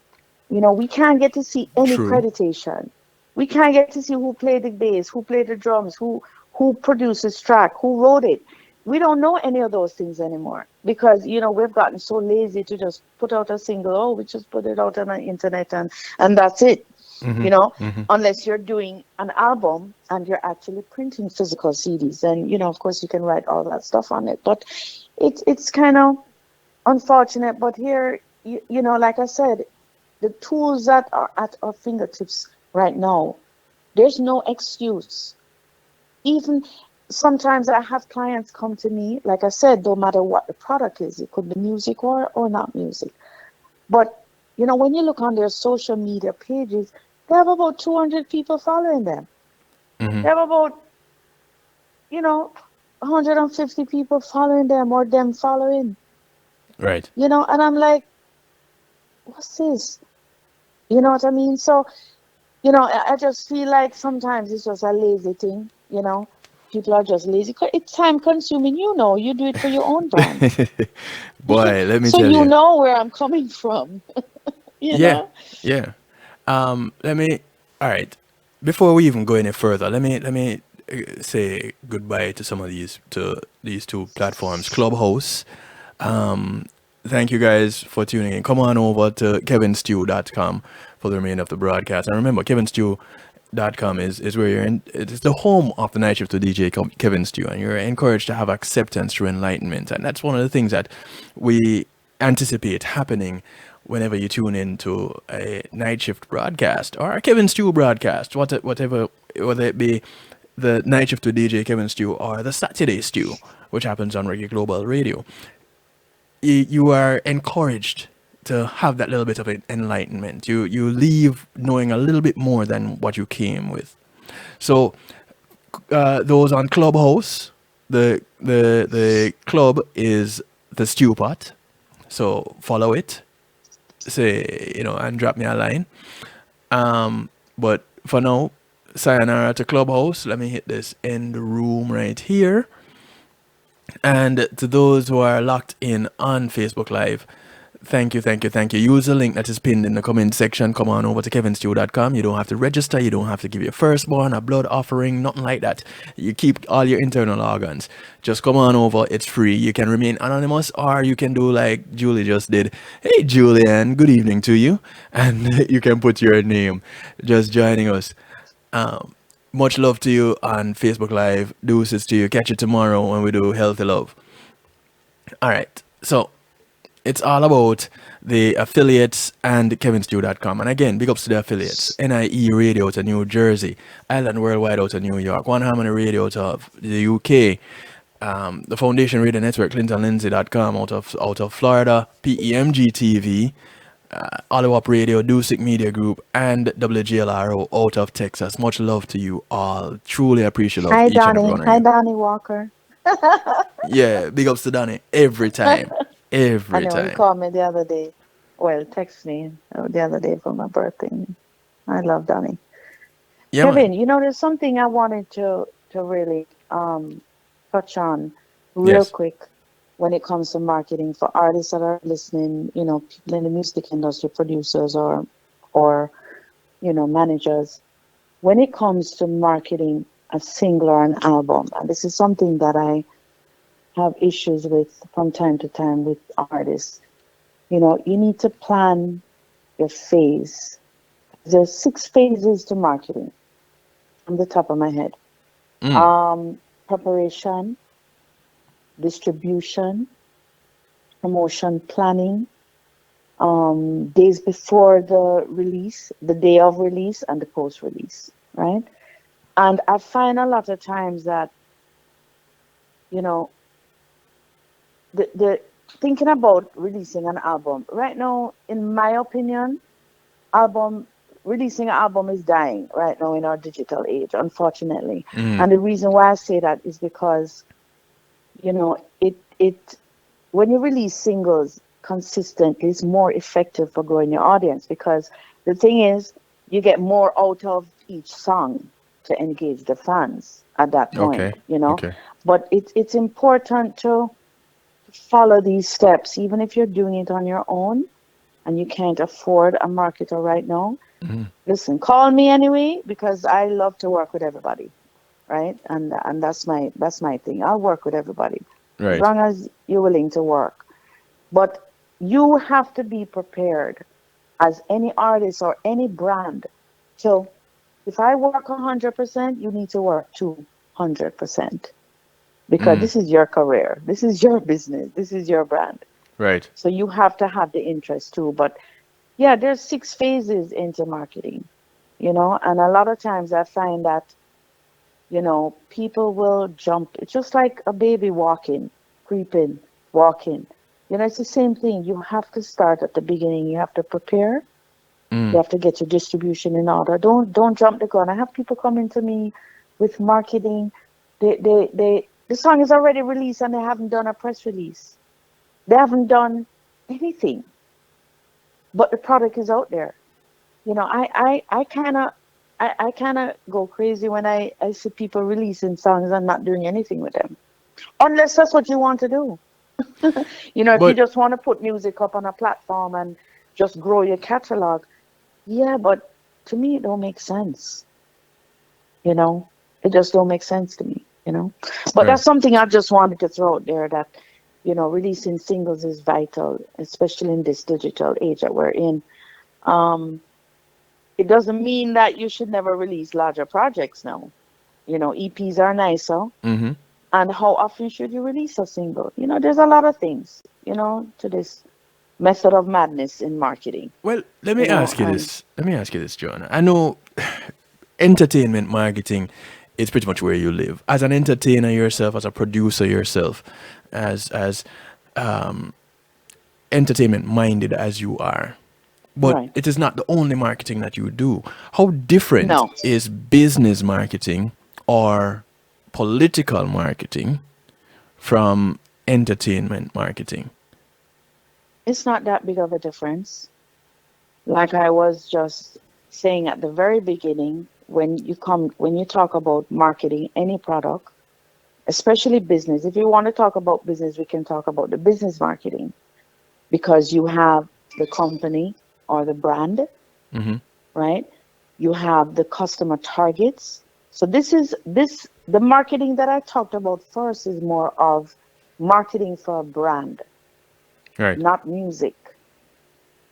We can't get to see any True. creditation. We can't get to see who played the bass, who played the drums, who produced this track, who wrote it. We don't know any of those things anymore because we've gotten so lazy to just put out a single. Oh, we just put it out on the internet and that's it. Mm-hmm. You know, Mm-hmm. unless you're doing an album and you're actually printing physical CDs, then of course you can write all that stuff on it. But it's kind of unfortunate. But here, like I said, the tools that are at our fingertips right now, there's no excuse. Even sometimes I have clients come to me, like I said, no matter what the product is, it could be music or not music. But when you look on their social media pages, they have about 200 people following them. Mm-hmm. They have about, 150 people following them or them following, Right. and I'm like, what's this? You know what I mean? So, I just feel like sometimes it's just a lazy thing, People are just lazy. It's time consuming, you do it for your own brand. Boy, let me So tell you you. know where I'm coming from, you Yeah. know? Yeah. Let me. All right. Before we even go any further, let me say goodbye to these two platforms, Clubhouse. Um, Thank you guys for tuning in. Come on over to kevinstew.com for the remainder of the broadcast. And remember, kevinstew.com is where you're in. It's the home of the night shift to DJ Kevin Stew, and you're encouraged to have acceptance through enlightenment. And that's one of the things that we anticipate happening whenever you tune in to a night shift broadcast or a Kevin Stew broadcast, whatever, whether it be the night shift to DJ Kevin Stew or the Saturday Stew, which happens on Reggae Global Radio. You are encouraged to have that little bit of enlightenment. You leave knowing a little bit more than what you came with. So those on Clubhouse, the club is the Stew Pot. So follow it, say and drop me a line. But for now, sayonara to Clubhouse. Let me hit this end room right here. And to those who are locked in on Facebook Live, thank you, thank you, thank you. Use the link that is pinned in the comment section. Come on over to kevinstew.com. You don't have to register. You don't have to give your firstborn a blood offering, nothing like that. You keep all your internal organs. Just come on over. It's free. You can remain anonymous or you can do like Julie just did. Hey, Julianne, good evening to you. And you can put your name just joining us. Much love to you on Facebook Live. Deuces to you. Catch you tomorrow when we do Healthy Love. All right. So it's all about the affiliates and kevinstew.com. And again, big ups to the affiliates. NIE Radio out of New Jersey. Island Worldwide out of New York. One Harmony Radio out of the UK. The Foundation Radio Network, ClintonLindsay.com out of Florida. PEMG TV. Olive Radio, Dusick Media Group, and WGLRO out of Texas. Much love to you all. Truly appreciate Hi, each and every Donnie. one of Hi, you. Donnie Walker. Yeah, big ups to Danny every time. I Every know he time. called me the other day. Well, text me the other day for my birthday. I love Donnie. Yeah, Kevin, man. there's something I wanted to really touch on real Yes. quick when it comes to marketing for artists that are listening, people in the music industry, producers or managers. When it comes to marketing a single or an album, and this is something that I have issues with from time to time with artists, you need to plan your phase. There's 6 phases to marketing from the top of my head. Preparation, distribution, promotion planning, days before the release, the day of release, and the post release, right? And I find a lot of times that, the thinking about releasing an album right now, in my opinion, album releasing an album is dying right now in our digital age, unfortunately. And the reason why I say that is because, it when you release singles consistently, it's more effective for growing your audience, because the thing is, you get more out of each song to engage the fans at that point, Okay. Okay. But it's important to follow these steps, even if you're doing it on your own and you can't afford a marketer right now. Listen, call me anyway, because I love to work with everybody, right? And that's my thing. I'll work with everybody as Right. long as you're willing to work. But you have to be prepared as any artist or any brand. So if I work 100%, you need to work 200%, because this is your career, this is your business, this is your brand. Right. So you have to have the interest too. But yeah, there's 6 phases into marketing, and a lot of times I find that, people will jump. It's just like a baby walking, creeping, walking. It's the same thing. You have to start at the beginning. You have to prepare. You have to get your distribution in order. Don't jump the gun. I have people coming to me with marketing. The song is already released and they haven't done a press release. They haven't done anything, but the product is out there. I kind of go crazy when I see people releasing songs and not doing anything with them, unless that's what you want to do. If you But just want to put music up on a platform and just grow your catalog, yeah, but to me it don't make sense. You know, it just don't make sense to me. But right. that's something I just wanted to throw out there, that releasing singles is vital, especially in this digital age that we're in. Um, it doesn't mean that you should never release larger projects now. EPs are nicer. Mm-hmm. And how often should you release a single? There's a lot of things, to this method of madness in marketing, Well, let me ask you and this. Let me ask you this, Joanna. I know entertainment marketing is pretty much where you live. As an entertainer yourself, as a producer yourself, as entertainment minded as you are. But right. it is not the only marketing that you do. How different No, is business marketing or political marketing from entertainment marketing? it's not that big of a difference. Like I was just saying at the very beginning, when you talk about marketing any product, especially business, if you want to talk about business, we can talk about the business marketing, because you have the company or the brand, Mm-hmm. right? You have the customer targets. So the marketing that I talked about first is more of marketing for a brand, Right. not music.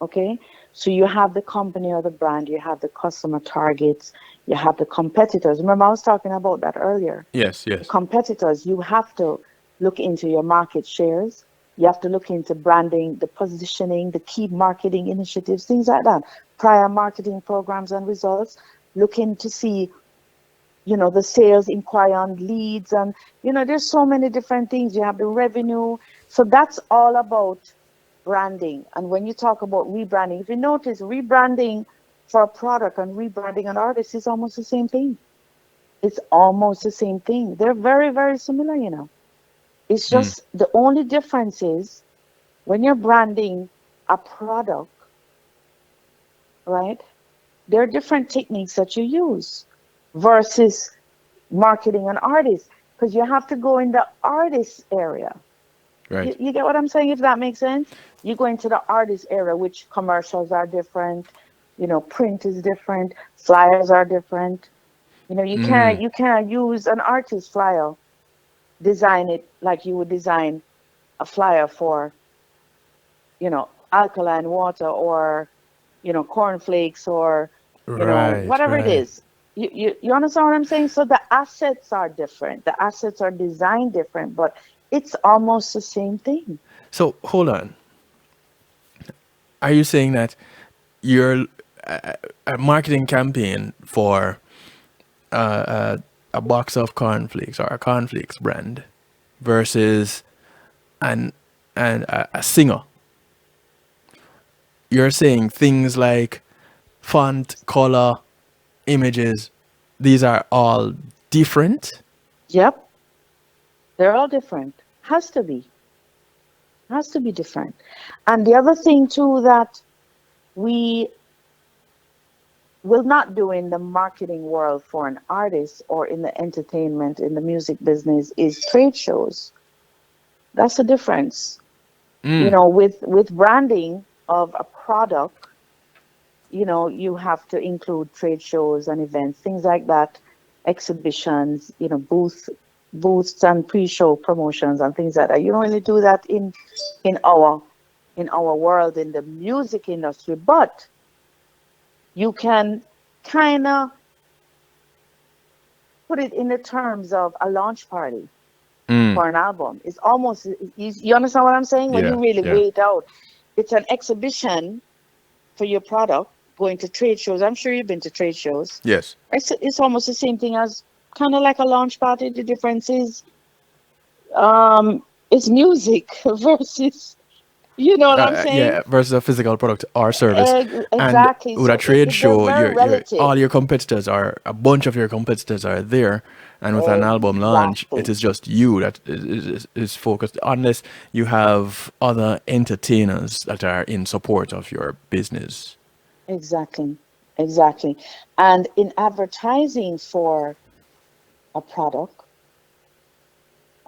Okay? So you have the company or the brand, you have the customer targets, you have the competitors. Remember, I was talking about that earlier. Yes, The yes. competitors, you have to look into your market shares. You have to look into branding, the positioning, the key marketing initiatives, things like that. Prior marketing programs and results. Looking to see, the sales, inquire on leads, and there's so many different things. You have the revenue. So that's all about branding. And when you talk about rebranding, if you notice, rebranding for a product and rebranding an artist is almost the same thing. It's almost the same thing. They're very, very similar. It's Mm. just the only difference is when you're branding a product, right? There are different techniques that you use versus marketing an artist, because you have to go in the artist area. You, Right. you get what I'm saying, if that makes sense? You go into the artist area, which commercials are different, print is different, flyers are different. You can't Mm. you can't use an artist flyer, design it like you would design a flyer for, alkaline water, or, cornflakes, or, Right, whatever it right. is. You understand what I'm saying? So the assets are different. The assets are designed different, but it's almost the same thing. So hold on. Are you saying that your a marketing campaign for a box of cornflakes or a cornflakes brand versus an and a singer, you're saying things like font, color, images, these are all different? Yep, they're all different. Has to be different. And the other thing too that we will not do in the marketing world for an artist or in the entertainment, in the music business, is trade shows. That's the difference. You know, with branding of a product, you know, you have to include trade shows and events, things like that, exhibitions, you know, booths and pre-show promotions and things like that. You don't really do that in our in our world in the music industry, but you can kind of put it in the terms of a launch party for an album. It's almost, you understand what I'm saying? When Yeah, you really yeah. weigh it out, it's an exhibition for your product, going to trade shows. I'm sure you've been to trade shows. Yes. It's almost the same thing as kind of like a launch party. The difference is it's music versus, you know what I'm saying? Yeah, versus a physical product or service. And Exactly. with a So trade they're show, very relative. all your competitors are, a bunch of your competitors are there. And with an album launch, Exactly. it is just you that is focused, unless you have other entertainers that are in support of your business. Exactly. Exactly. And in advertising for a product,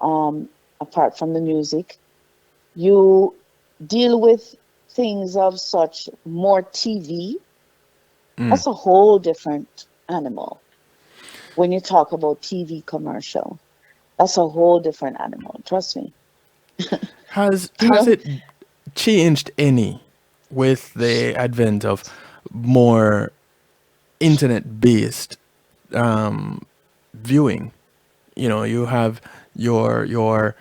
apart from the music, you deal with things of such more TV. That's a whole different animal. When you talk about TV commercial, that's a whole different animal. Trust me. Has You has know? it changed any with the advent of more internet-based viewing? You know, you have your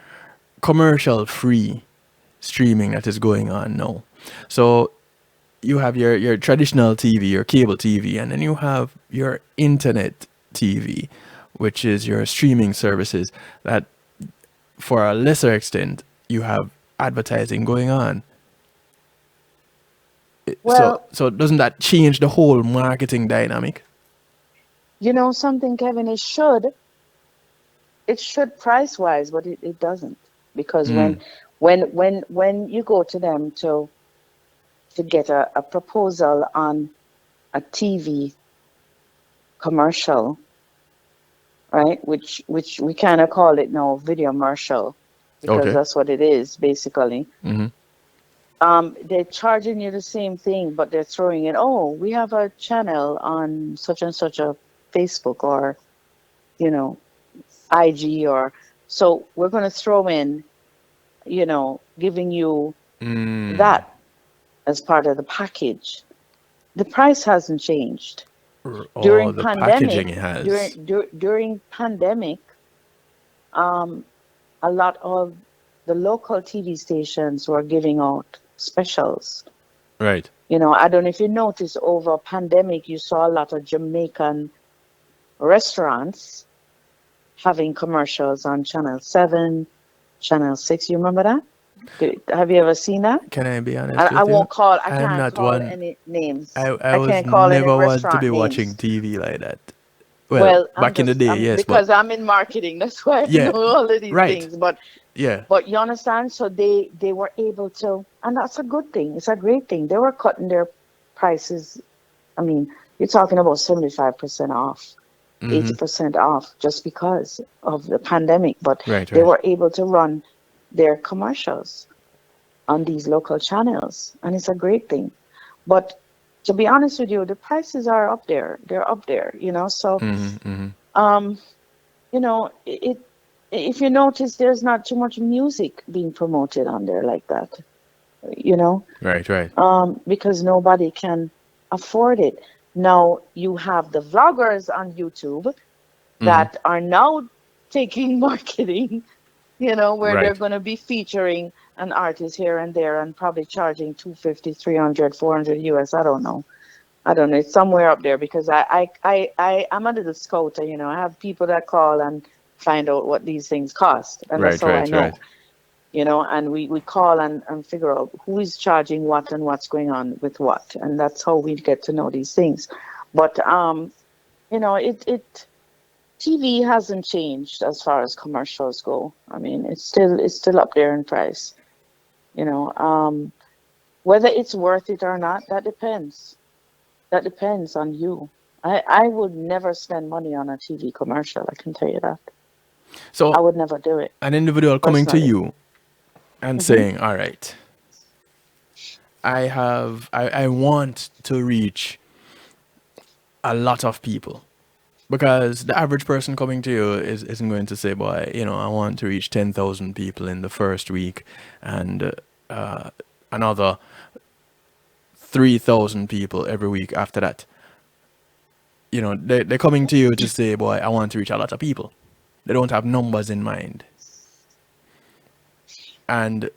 commercial-free streaming that is going on now. So you have your traditional TV, your cable TV, and then you have your internet TV, which is your streaming services that, for a lesser extent, you have advertising going on. Well, So doesn't that change the whole marketing dynamic? you know something, Kevin, it should price wise, but it doesn't. Because when you go to them to get a proposal on a TV commercial, right? Which we kind of call it now video commercial, because Okay. that's what it is basically. Mm-hmm. They're charging you the same thing, but they're throwing in, oh, we have a channel on such and such a Facebook or, you know, IG, or so we're going to throw in, you know, giving you that as part of the package. The price hasn't changed. Oh, During the packaging pandemic, has. during pandemic, a lot of the local TV stations were giving out specials. Right. You know, I don't know if you noticed, over pandemic, you saw a lot of Jamaican restaurants having commercials on Channel 7, Channel 6. You remember that? Have you ever seen that? Can I be honest I with you? won't call, I I'm can't not call one. any names. I I was can't call any never one to restaurant be watching names. TV like that. Well, Well, back in the day, yes, but because I'm in marketing, that's why I yeah, know all of these right. things. But Yeah. you understand? So they were able to, and that's a good thing. It's a great thing. They were cutting their prices. I mean, you're talking about 75% off, 80% off, just because of the pandemic. But Right, they right. were able to run their commercials on these local channels, and it's a great thing. But to be honest with you, the prices are up there. They're up there, you know. So, um, you know, if you notice, there's not too much music being promoted on there like that, you know, Right, right. because nobody can afford it. Now you have the vloggers on YouTube that are now taking marketing, you know, where they're Right. going to be featuring an artist here and there and probably charging 250, 300, 400 US. I don't know. I don't know. It's somewhere up there, because I'm under the scouter, you know. I have people that call and find out what these things cost, and that's Right, how I right, know. right. and we call and figure out who is charging what and what's going on with what. And that's how we get to know these things. But, it TV hasn't changed as far as commercials go. I mean, it's still up there in price. You know, whether it's worth it or not, that depends. That depends on you. I would never spend money on a TV commercial. I can tell you that. So I would never do it an individual coming to personally. you and Hmm. saying, "All right, I want to reach a lot of people." Because the average person coming to you isn't going to say, boy, I want to reach 10,000 people in the first week and another 3,000 people every week after that. They're coming to you to say, boy, I want to reach a lot of people. They don't have numbers in mind. And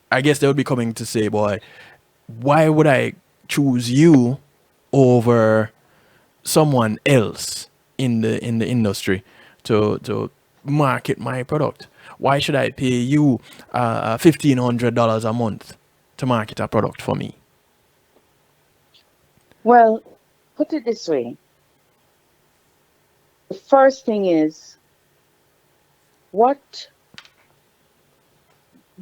I guess they would be coming to say, boy, why would I choose you over someone else in the industry to market my product? Why should I pay you $1,500 a month to market a product for me? Well, put it this way. The first thing is what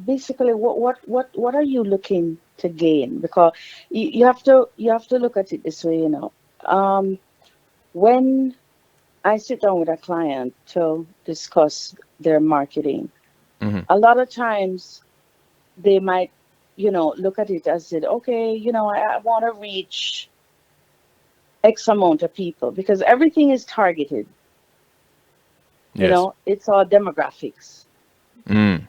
basically what are you looking to gain? Because you have to look at it this way. When I sit down with a client to discuss their marketing, Hmm. a lot of times they might, look at it as it, okay, I want to reach X amount of people because everything is targeted. Yes. It's all demographics. Mm.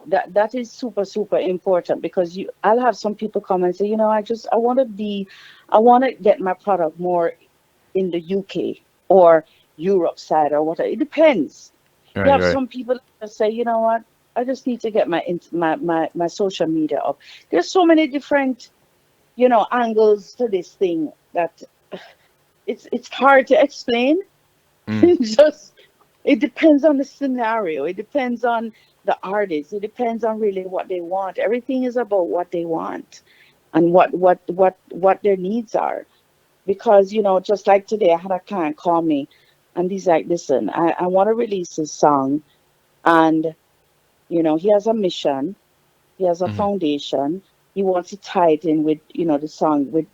That is super, super important because I'll have some people come and say, I want to get my product more in the UK or Europe side or whatever. It depends. You Right, have right. some people that say, you know what, I just need to get my social media up. There's so many different, angles to this thing that it's hard to explain. Mm. Just it depends on the scenario. It depends on the artist. It depends on really what they want. Everything is about what they want and what their needs are. Because just like today, I had a client call me, and he's like, "Listen, I want to release this song, and he has a mission, he has a Hmm. foundation. He wants to tie it in with the song with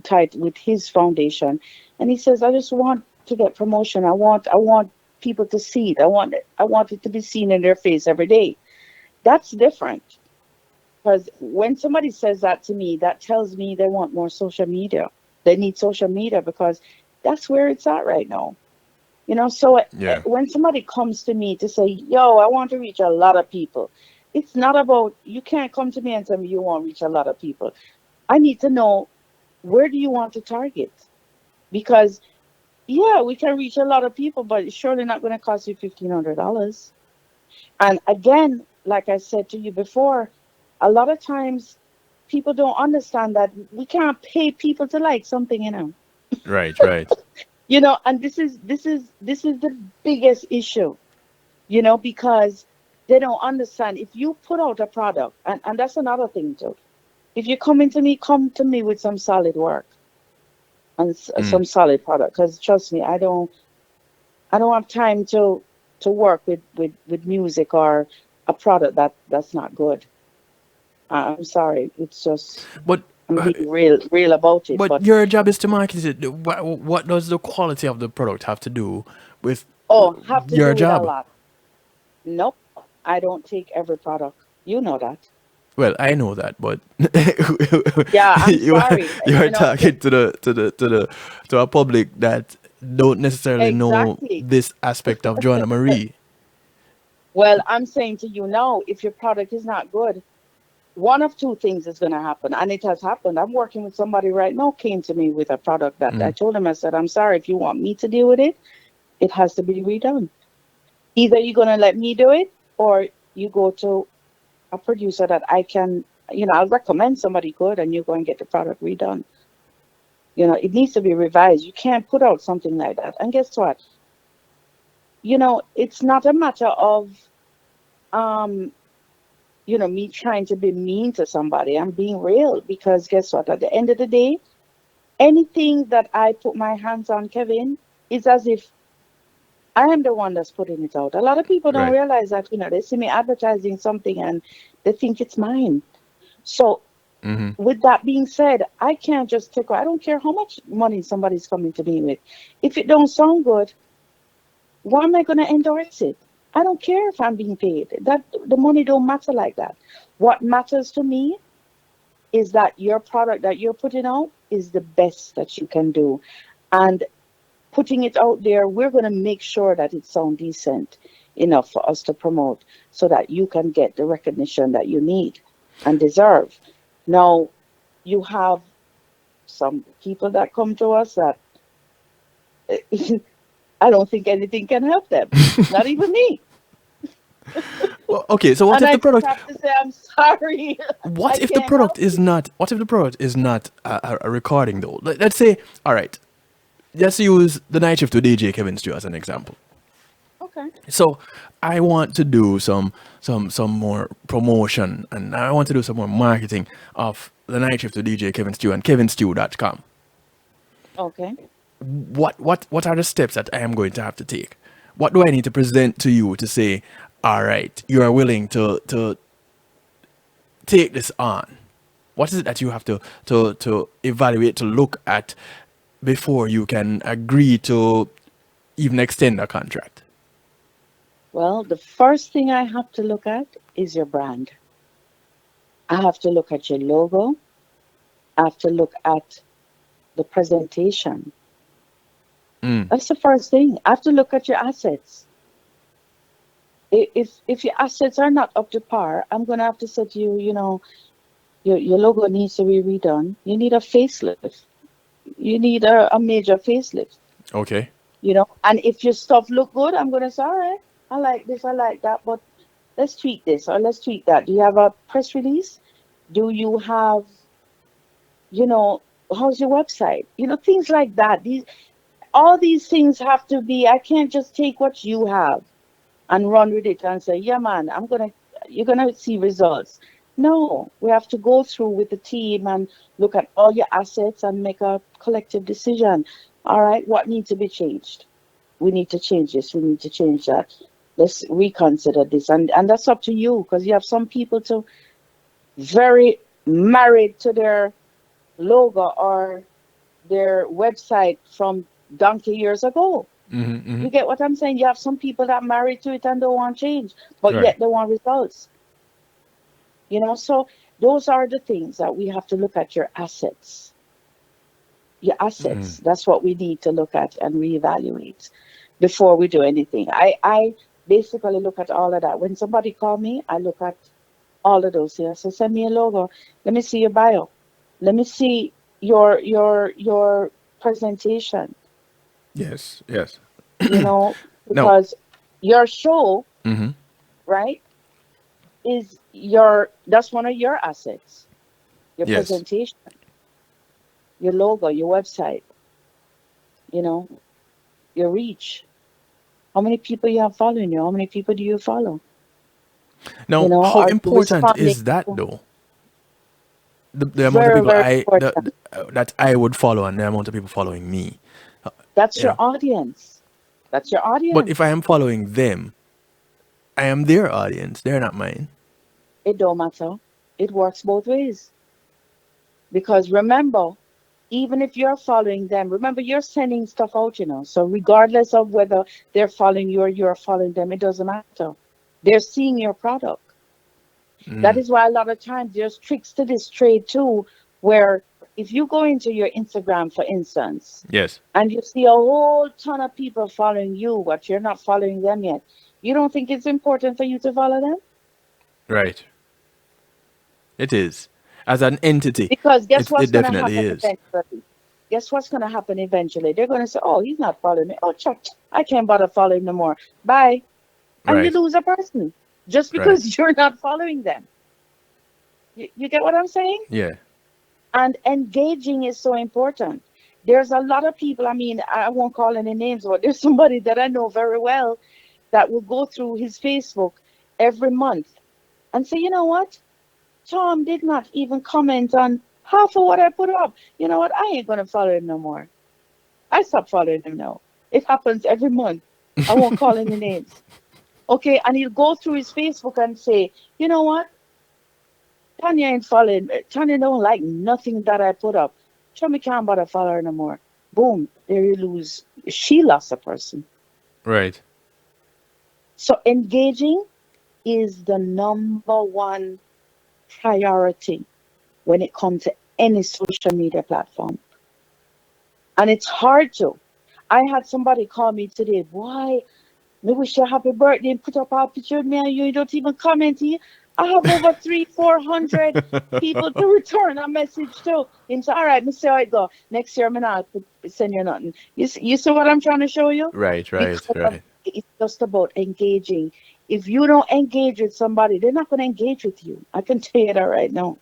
tie it with his foundation, and he says, I just want to get promotion. I want people to see it. I want it to be seen in their face every day. That's different because when somebody says that to me, that tells me they want more social media. They need social media because that's where it's at right now. So Yeah. when somebody comes to me to say, yo, I want to reach a lot of people, it's not about, you can't come to me and tell me you want to reach a lot of people. I need to know, where do you want to target? Because, yeah, we can reach a lot of people, but it's surely not going to cost you $1,500. And again, like I said to you before, a lot of times people don't understand that we can't pay people to like something. Right, right. And this is the biggest issue, because they don't understand. If you put out a product, and that's another thing too. If you come to me with some solid work and Mm. some solid product, because trust me, I don't have time to work with music or a product that's not good. I'm sorry. It's just, But I'm uh, being real about it. but But your job is to market it. What does the quality of the product have to do with oh, have to your do with a job? lot. Nope, I don't take every product. You know that. Well, I know that, but Yeah, I'm you are sorry. you are talking to a public that don't necessarily know Exactly. this aspect of Joanna Marie. Well, I'm saying to you now, if your product is not good, one of two things is going to happen. And it has happened. I'm working with somebody right now, came to me with a product that I Mm. told him, I said, I'm sorry, if you want me to deal with it, it has to be redone. Either you're going to let me do it or you go to a producer that I can, I'll recommend somebody good and you go and get the product redone. It needs to be revised. You can't put out something like that. And guess what? It's not a matter of um, me trying to be mean to somebody. I'm being real because guess what? At the end of the day, anything that I put my hands on, Kevin, is as if I am the one that's putting it out. A lot of people don't Right. realize that, they see me advertising something and they think it's mine. So Mm-hmm. with that being said, I can't just I don't care how much money somebody's coming to me with. If it don't sound good, why am I going to endorse it? I don't care if I'm being paid. That the money don't matter like that. What matters to me is that your product that you're putting out is the best that you can do. And putting it out there, we're going to make sure that it sounds decent enough for us to promote so that you can get the recognition that you need and deserve. Now, you have some people that come to us that I don't think anything can help them, not even me. Well, okay, so what And if I the just product? have to say, I'm sorry. What I if the can't help product is you. not? What if the product is not a recording though? Let's say, all right, let's use the night shift with DJ Kevin Stew as an example. Okay. So I want to do some more promotion and I want to do some more marketing of the night shift with DJ Kevin Stew and kevinstew.com. Okay. What are the steps that I am going to have to take? What do I need to present to you to say, all right, you are willing to take this on? What is it that you have to evaluate, to look at before you can agree to even extend a contract? Well, the first thing I have to look at is your brand. I have to look at your logo. I have to look at the presentation. Mm, That's the first thing. I have to look at your assets. If your assets are not up to par, I'm gonna have to say to you, your logo needs to be redone. You need a facelift. You need a major facelift. okay. And if your stuff look good, I'm gonna say, all right, I like this, I like that, but let's tweak this or let's tweak that. Do you have a press release? Do you have, you know, how's your website? Things like that. All these things have to be, I can't just take what you have and run with it and say, yeah, man, you're gonna see results. No, we have to go through with the team and look at all your assets and make a collective decision. All right, what needs to be changed? We need to change this. We need to change that. Let's reconsider this. And that's up to you because you have some people to very married to their logo or their website from donkey years ago. Mm-hmm, mm-hmm. You get what I'm saying? You have some people that married to it and don't want change, but Right. yet they want results. So those are the things that we have to look at your assets. Your assets. That's what we need to look at and reevaluate before we do anything. I basically look at all of that. When somebody call me, I look at all of those things. So send me a logo. Let me see your bio. Let me see your presentation. Yes. Yes. You know, No. because your show, Mm-hmm. right, that's one of your assets. Your Yes. presentation, your logo, your website, you know, your reach. How many people you have following you? How many people do you follow? Now, how Are you important responding is that to though? The amount of very, people very important. that I would follow and the amount of people following me. That's Yeah. your audience. That's your But if I audience. am following them, I am their audience. They're not mine. It don't matter. It works both ways. Because remember, even if you're following them, remember you're sending stuff out. So regardless of whether they're following you or you're following them, it doesn't matter. They're seeing your product. That is why a lot of times there's tricks to this trade too, where if you go into your Instagram, for instance, Yes. and you see a whole ton of people following you, but you're not following them yet, you don't think it's important for you to follow them? Right. It is. As an entity, Because guess it what's going to definitely happen is. eventually? Guess what's going to happen eventually? They're going to say, oh, he's not following me. Oh, chuck, I can't bother following him no more. Bye. And you Right. lose a person just Right. because you're not following them. You get what I'm saying? Yeah. And engaging is so important. There's a lot of people, I mean, I won't call any names, but there's somebody that I know very well that will go through his Facebook every month and say, you know what? Tom did not even comment on half of what I put up. You know what? I ain't gonna follow him no more. I stopped following him now. It happens every month. I won't call any names. Okay, and he'll go through his Facebook and say, you know what? Tanya ain't following. Tanya don't like nothing that I put up. So me can't bother follow her no more. Boom, there you lose. She lost a person. Right. So engaging is the number one priority when it comes to any social media platform. And it's hard to. I had somebody call me today. Why? Me wish you happy birthday and put up a picture of me and you don't even comment here. I have over 400 people to return a message to. Him say, all right, me see how it go. Next year, I'm not send you nothing. You see what I'm trying to show you? Right, right, Because right. it's just about engaging. If you don't engage with somebody, they're not going to engage with you. I can tell you that right now.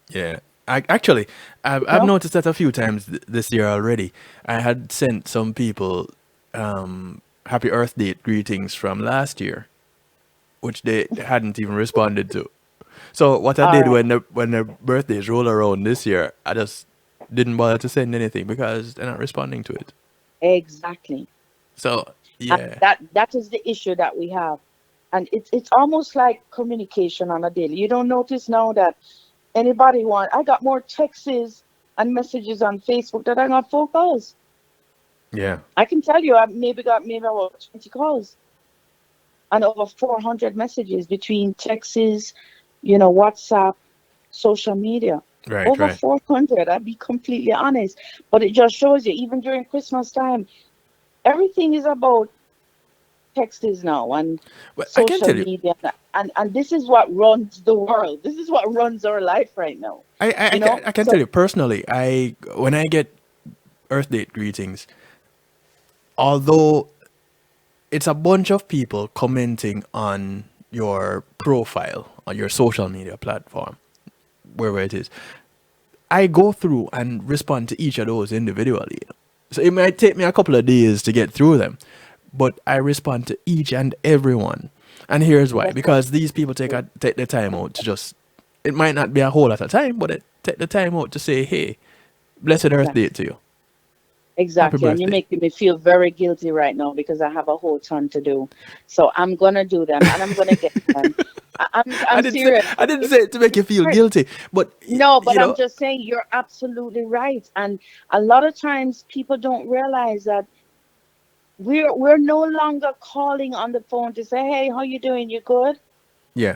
Yeah. Actually, I've No? noticed that a few times this year already. I had sent some people happy Earth Day greetings from last year, which they hadn't even responded to. So what I All did right. when their birthdays roll around this year, I just didn't bother to send anything because they're not responding to it. Exactly. So And yeah, that is the issue that we have. And it's almost like communication on a daily. You don't notice now that anybody want I got more texts and messages on Facebook than I got phone calls. yeah, I can tell you I maybe about 20 calls and over 400 messages between texts, WhatsApp, social media. right, Over right. 400, I'll be completely honest. But it just shows you, even during Christmas time, everything is about texts now and Well, I can social tell you, media. And this is what runs the world. This is what runs our life right now. I can tell So you personally. I when I get Earth Day greetings, although it's a bunch of people commenting on your profile on your social media platform, wherever it is, I go through and respond to each of those individually. So it might take me a couple of days to get through them, but I respond to each and every one. And here's why: that's because these people take the time out to just. It might not be a whole lot of time, but they take the time out to say, "Hey, blessed Earth Day exactly. to you, happy Exactly. And you're birthday." making me feel very guilty right now because I have a whole ton to do. So I'm gonna do them and I'm gonna get them. I'm serious. I didn't say it to make you feel Right. guilty, but No, but you I'm know, just saying you're absolutely right. And a lot of times people don't realize that we're no longer calling on the phone to say, hey, how you doing? You good? yeah,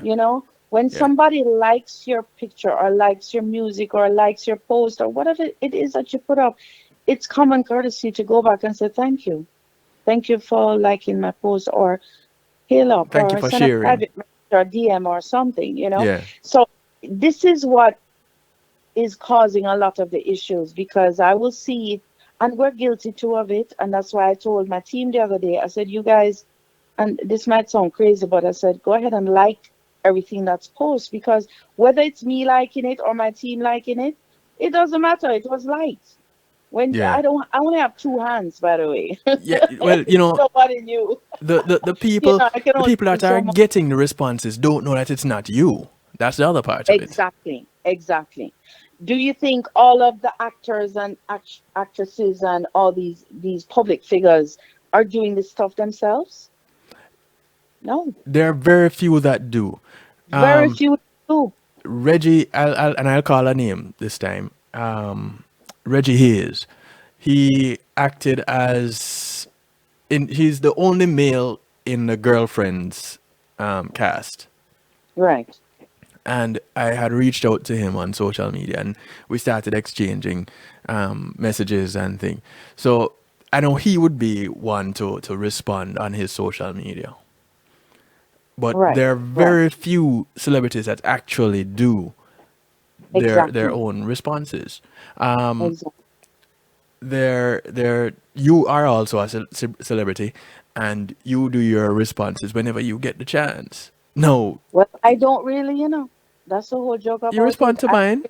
When yeah, somebody likes your picture or likes your music or likes your post or whatever it is that you put up, it's common courtesy to go back and say thank you. Thank you for liking my post or hail up thank you or for send a sharing. private message or DM or something. Yeah, So this is what is causing a lot of the issues because I will see it and we're guilty too of it. And that's why I told my team the other day, I said, you guys, and this might sound crazy, but I said, go ahead and like everything that's post because whether it's me liking it or my team liking it, it doesn't matter. It was liked. When yeah, I only have two hands, by the way. yeah. Well, Nobody knew. the people I can the only people do that are so much. getting the responses don't know that it's not you. That's the other part of it. Exactly, exactly. Do you think all of the actors and actresses and all these public figures are doing this stuff themselves? No, There are very few that do. very few do. Reggie, I'll call a name this time. Reggie Hayes. He acted as he's the only male in the Girlfriends cast, Right. and I had reached out to him on social media, and we started exchanging messages and things. So I know he would be one to respond on his social media, but Right. there are Right. very few celebrities that actually do their Exactly. own responses. Exactly. You are also a celebrity, and you do your responses whenever you get the chance. No, Well, I don't really, that's the whole joke you about respond it. to mine.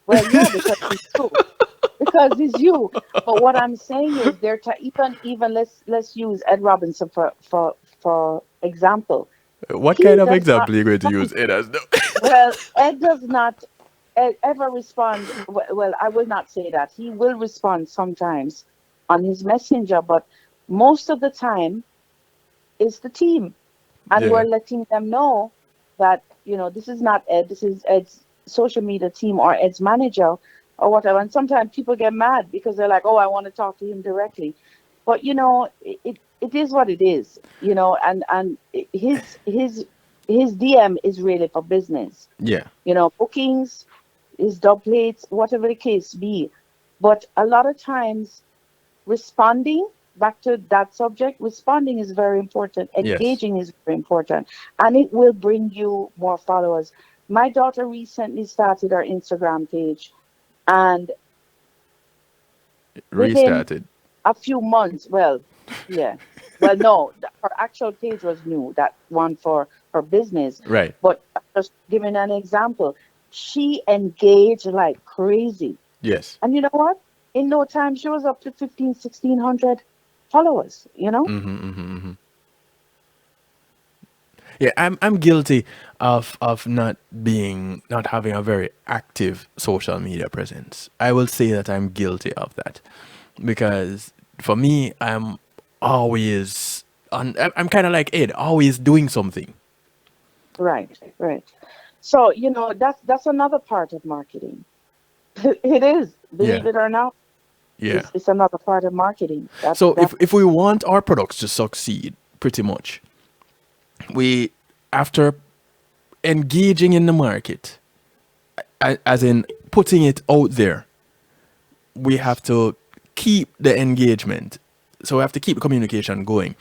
Well, yeah, because it's you. Because it's you. But what I'm saying is even let's use Ed Robinson for example. What He kind of does not example are you going to respond. use, Ed? As though? Well, Ed does not ever respond. Well, I will not say that. He will respond sometimes on his messenger, but most of the time it's the team. And Yeah. we're letting them know that, this is not Ed, this is Ed's social media team or Ed's manager or whatever. And sometimes people get mad because they're like, oh, I want to talk to him directly. But it is what it is, and his DM is really for business, Yeah. bookings, his dub plates, whatever the case be. But a lot of times responding, back to that subject, responding is very important, Yes. engaging is very important, and it will bring you more followers. My daughter recently started her Instagram page, and within Restarted. a few months, well, yeah, well, no, her actual page was new, that one for her business. Right. But just giving an example, she engaged like crazy. Yes. And you know what? In no time, she was up to 15, 1600 followers, Yeah, I'm guilty of not having a very active social media presence. I will say that I'm guilty of that because for me, I'm kind of like Ed, always doing something. Right, right. So, that's another part of marketing. It is, Yeah, believe it or not, yeah. it's another part of marketing. So if we want our products to succeed, pretty much, we after engaging in the market, as in putting it out there, we have to keep the engagement. So we have to keep the communication going,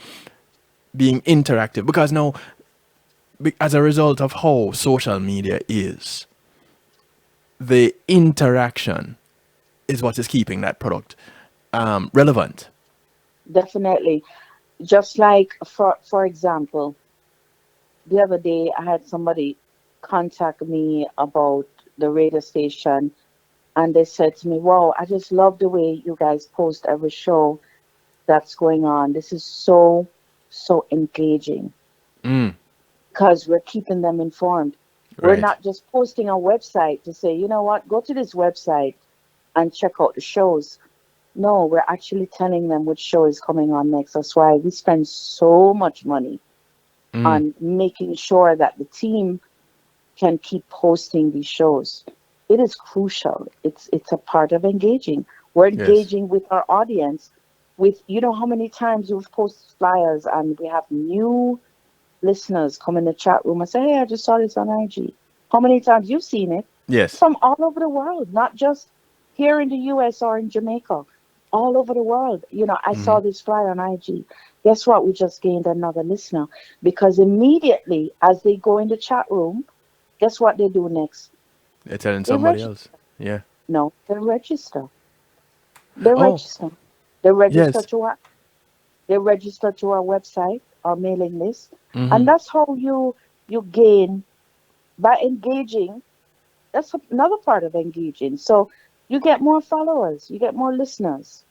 being interactive. Because now, as a result of how social media is, the interaction is what is keeping that product relevant. Definitely. Just like, for example, the other day I had somebody contact me about the radio station, and they said to me, wow, I just love the way you guys post every show that's going on. This is so, so engaging Mm, because we're keeping them informed. We're right. not just posting a website to say, you know what, go to this website and check out the shows. No, we're actually telling them which show is coming on next. That's why we spend so much money Mm, on making sure that the team can keep posting these shows. It is crucial. It's a part of engaging. We're yes. engaging with our audience. With, how many times we've posted flyers and we have new listeners come in the chat room and say, hey, I just saw this on IG. How many times you've seen it? Yes. From all over the world, not just here in the US or in Jamaica, all over the world. I Hmm. saw this flyer on IG. Guess what? We just gained another listener because immediately as they go in the chat room, guess what they do next? They're telling They somebody register. else. Yeah. No, they register. They Oh, register. They register yes. to our they register to our website, our mailing list, Hmm. and that's how you gain by engaging. That's another part of engaging. So you get more followers, you get more listeners,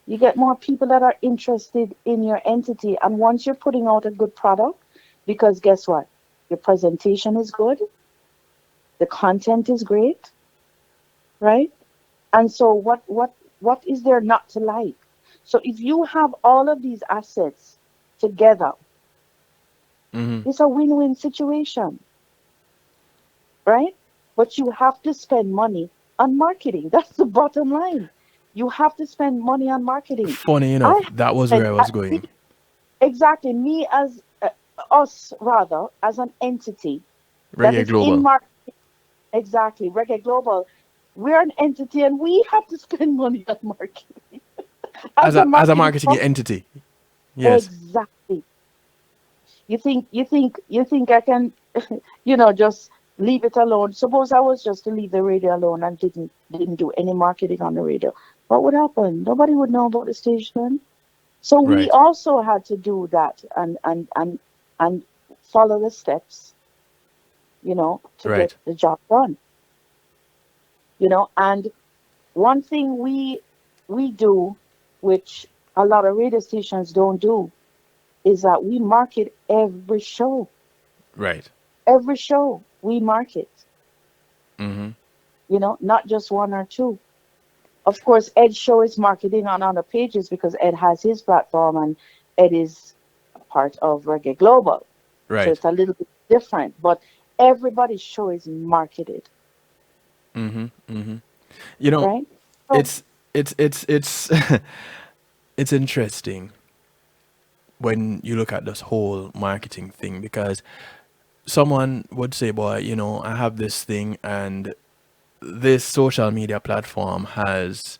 you get more people that are interested in your entity. And once you're putting out a good product, because guess what? Your presentation is good, the content is great, right? And so what is there not to like? So if you have all of these assets together, Hmm. it's a win-win situation, right? But you have to spend money on marketing. That's the bottom line. You have to spend money on marketing. Funny I enough, have that to was spend where I was going. exactly me as us rather as an entity that Reggae is in Global. market. Exactly, Reggae Global. We're an entity and we have to spend money on marketing as a As a marketing marketing company. entity. Yes. Exactly. You think I can, just leave it alone. Suppose I was just to leave the radio alone and didn't do any marketing on the radio. What would happen? Nobody would know about the station. So we Right. also had to do that and follow the steps, to get Right. the job done. And one thing we do, which a lot of radio stations don't do, is that we market every show. Right. Every show we market, Mm-hmm. not just one or two. Of course, Ed's show is marketing on other pages because Ed has his platform and Ed is a part of Reggae Global. So Right. it's a little bit different, but everybody's show is marketed, Mm-hmm. Mm-hmm. You know, right? So, it's it's interesting when you look at this whole marketing thing because someone would say, boy, I have this thing and this social media platform has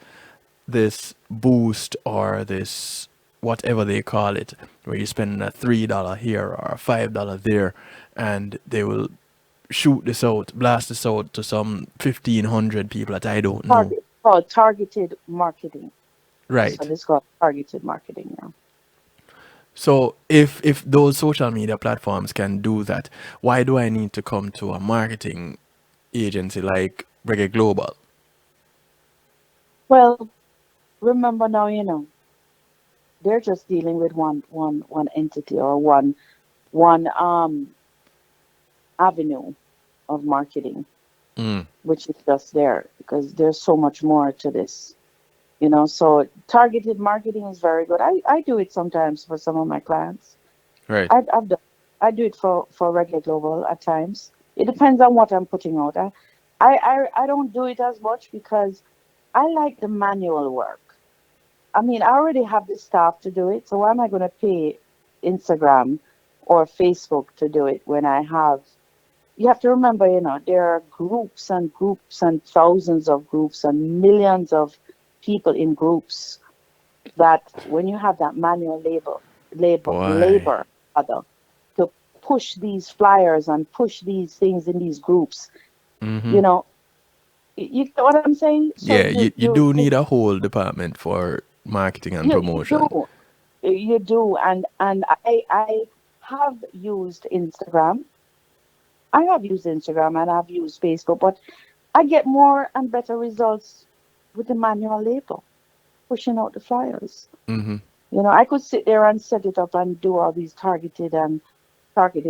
this boost or this whatever they call it, where you spend a $3 here or a $5 there, and they will shoot this out, blast this out to some 1,500 people that I don't know. called targeted marketing. That's Right. what it's called, targeted marketing now. So if those social media platforms can do that, why do I need to come to a marketing agency like Reggae Global? Well, remember now, they're just dealing with one entity or one avenue of marketing, Mm, which is just there because there's so much more to this. So targeted marketing is very good. I do it sometimes for some of my clients. right. I've done. I do it for Reggae Global at times. It depends on what I'm putting out. I don't do it as much because I like the manual work. I mean, I already have the staff to do it, so why am I going to pay Instagram or Facebook to do it when I have? You have to remember, there are groups and groups and thousands of groups and millions of people in groups that when you have that manual Boy. labor rather, to push these flyers and push these things in these groups, Mm-hmm. you know, you get what I'm saying? So Yeah, you do need a whole department for marketing and you promotion. do. You do, and I have used Instagram. I have used Instagram and I've used Facebook, but I get more and better results with the manual labor, pushing out the flyers. Mm-hmm. I could sit there and set it up and do all these targeted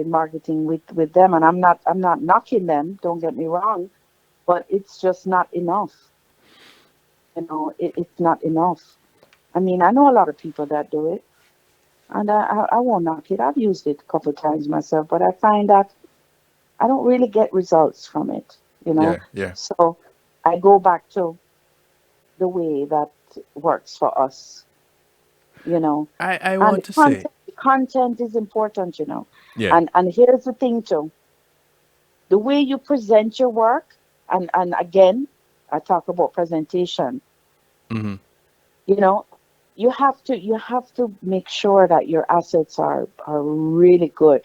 marketing with them, and I'm not knocking them. Don't get me wrong, but it's just not enough. It's not enough. I mean, I know a lot of people that do it, and I won't knock it. I've used it a couple of times myself, but I find that I don't really get results from it, you know. Yeah, yeah. So I go back to the way that works for us, you know. I And want to say, content is important, you know. yeah. And here's the thing too. The way you present your work, and again, I talk about presentation, Mm-hmm. you know, you have to make sure that your assets are really good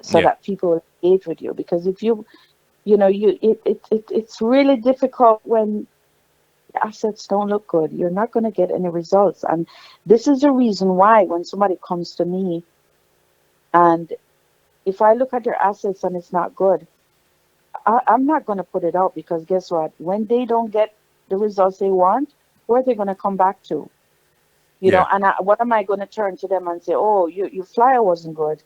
so Yeah. that people engage with you. Because if you know you it's really difficult when assets don't look good. You're not going to get any results. And this is the reason why when somebody comes to me and if I look at their assets and it's not good, I'm not going to put it out because guess what? When they don't get the results they want, where are they going to come back to? Yeah. And what am I going to turn to them and say, oh, your flyer wasn't good?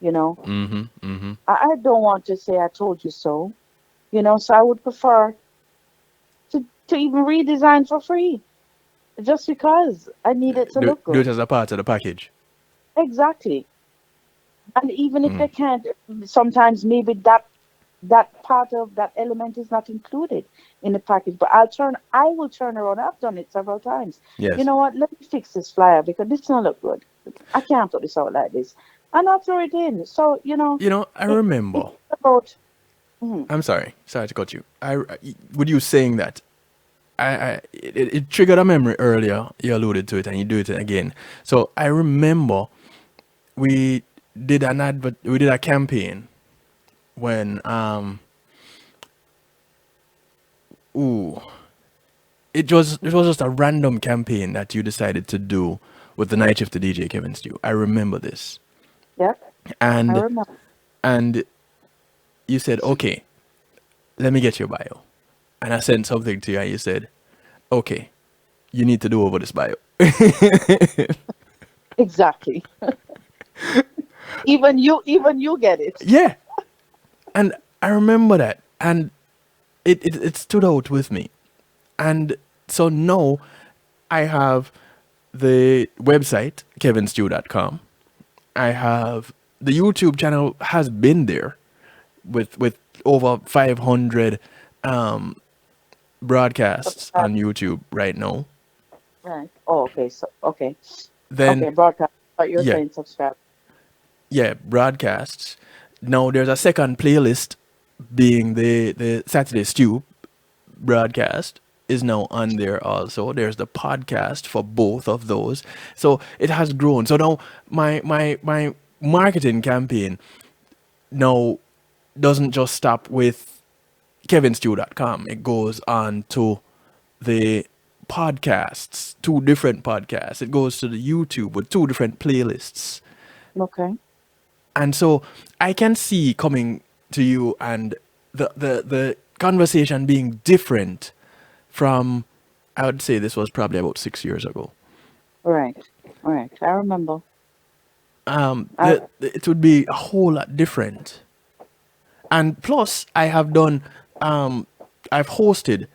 You know, Mm-hmm. Mm-hmm. I don't want to say I told you so. So I would prefer to even redesign for free just because I need it to look Do it good. as a part of the package. Exactly. And even if Mm. they can't, sometimes maybe that part of that element is not included in the package. But I will turn around. I've done it several times. You Yes. know what? Let me fix this flyer because this don't look good. I can't put this out like this. And I'll throw it in. So, I it, remember. it's about, mhm. I'm sorry. Sorry to cut you. With you saying that, it triggered a memory earlier. You alluded to it, and you do it again. So I remember we did an advert. We did a campaign when ooh, it was just a random campaign that you decided to do with the night shift to DJ Kevin Stew. I remember this, Yeah, I and remember. and you said, okay, let me get your bio, and I sent something to you, and you said, okay, you need to do over this bio. Exactly. even you get it. Yeah, and I remember that, and it stood out with me. And so now I have the website, kevinstew.com. I have the YouTube channel has been there with over 500 um, broadcasts on YouTube right now. Right. Oh, okay. So okay. Then, Okay, broadcast. But you're yeah, saying subscribe. yeah, broadcasts. Now there's a second playlist being the Saturday Stew broadcast is now on there also. There's the podcast for both of those. So it has grown. So now my marketing campaign now doesn't just stop with kevinstew.com. It goes on to the podcasts, two different podcasts. It goes to the YouTube with two different playlists. Okay. And so I can see coming to you and the conversation being different from, I would say this was probably about 6 years ago. Right. Right. I remember. I It would be a whole lot different. And plus, I have done, I've hosted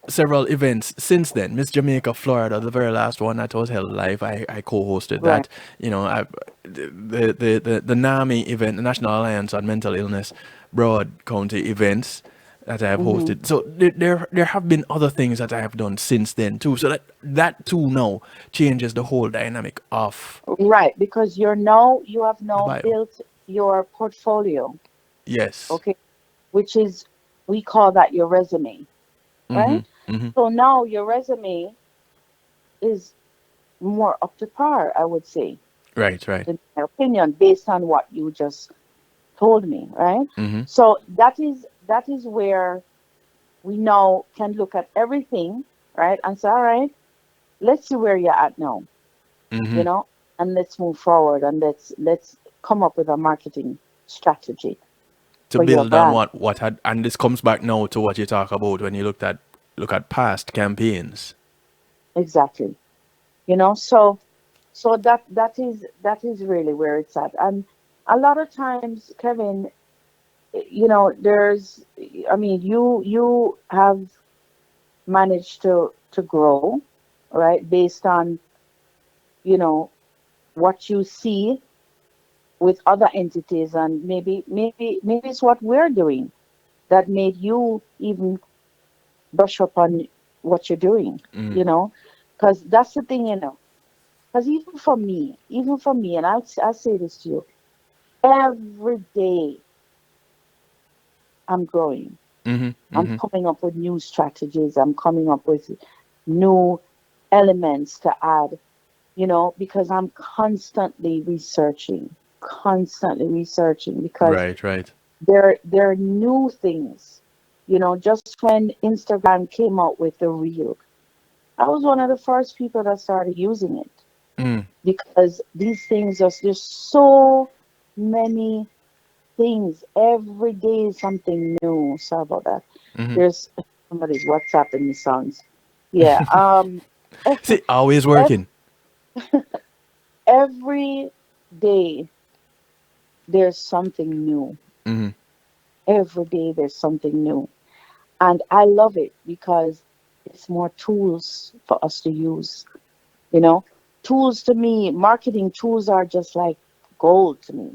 several events since then. Miss Jamaica, Florida, the very last one that was held live, I co-hosted right. that. You know, the NAMI event, the National Alliance on Mental Illness Broad County events that I have Mm-hmm. hosted. So there have been other things that I have done since then too. So that too now changes the whole dynamic of Right, because you have the now bio. built your portfolio, Yes. okay, which is we call that your resume, right? Mm-hmm. Mm-hmm. So now your resume is more up to par, I would say, Right. Right. in my opinion, based on what you just told me, right? Mm-hmm. So that is where we now can look at everything, right? And say, all right, let's see where you're at now, Mm-hmm. you know, and let's move forward and let's come up with a marketing strategy To for your build on brand. what had, and this comes back now to what you talk about when you look at past campaigns. Exactly. You know, so that is really where it's at. And a lot of times, Kevin, there's I mean, you have managed to grow, right, based on, you know, what you see with other entities, and maybe it's what we're doing that made you even brush up on what you're doing, Mm. you know, because that's the thing, because even for me, and I'll say this to you, every day I'm growing. Mm-hmm. I'm Mm-hmm. coming up with new strategies. I'm coming up with new elements to add, because I'm constantly researching, because Right. Right. there are new things. Just when Instagram came out with the reel, I was one of the first people that started using it, Mm. because these things there's so many things. Every day is something new. Sorry about that. Mm-hmm. There's somebody's WhatsApping me songs. Yeah. See, always ev- working. every day there's something new. Mm-hmm. Every day there's something new. And I love it because it's more tools for us to use. You know, tools to me, marketing tools are just like gold to me,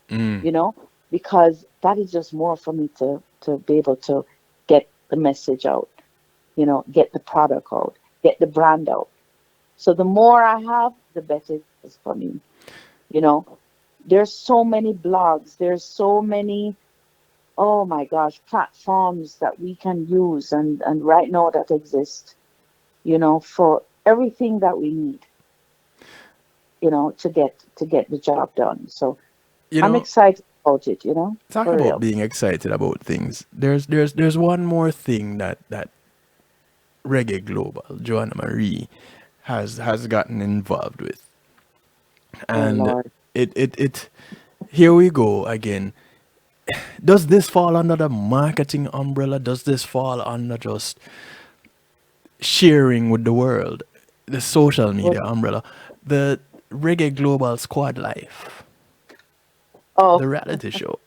Mm. you know, because that is just more for me to be able to get the message out, get the product out, get the brand out. So the more I have, the better it is for me. You know, there's so many blogs, there's so many, oh my gosh, platforms that we can use and right now that exist, for everything that we need, to get the job done. So You I'm know, excited about it, talk for about real. being excited about things. There's one more thing that Reggae Global, Joanna Marie, has gotten involved with, Oh and Lord. it here we go again. Does this fall under the marketing umbrella? Does this fall under just sharing with the world, the social What? media umbrella, the Reggae Global Squad Life? Oh, The reality show.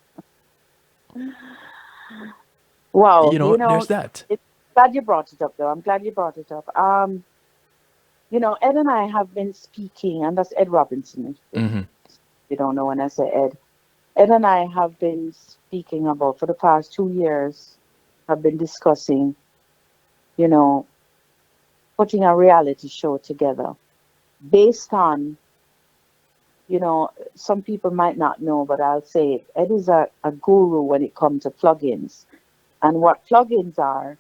wow. You know, You know, there's that. it's glad you brought it up, though. I'm glad you brought it up. Ed and I have been speaking, and that's Ed Robinson. If Mm-hmm. you don't know when I say Ed, Ed and I have been speaking about for the past 2 years, have been discussing, you know, putting a reality show together based on, some people might not know, but I'll say it. Ed is a guru when it comes to plugins. And what plugins are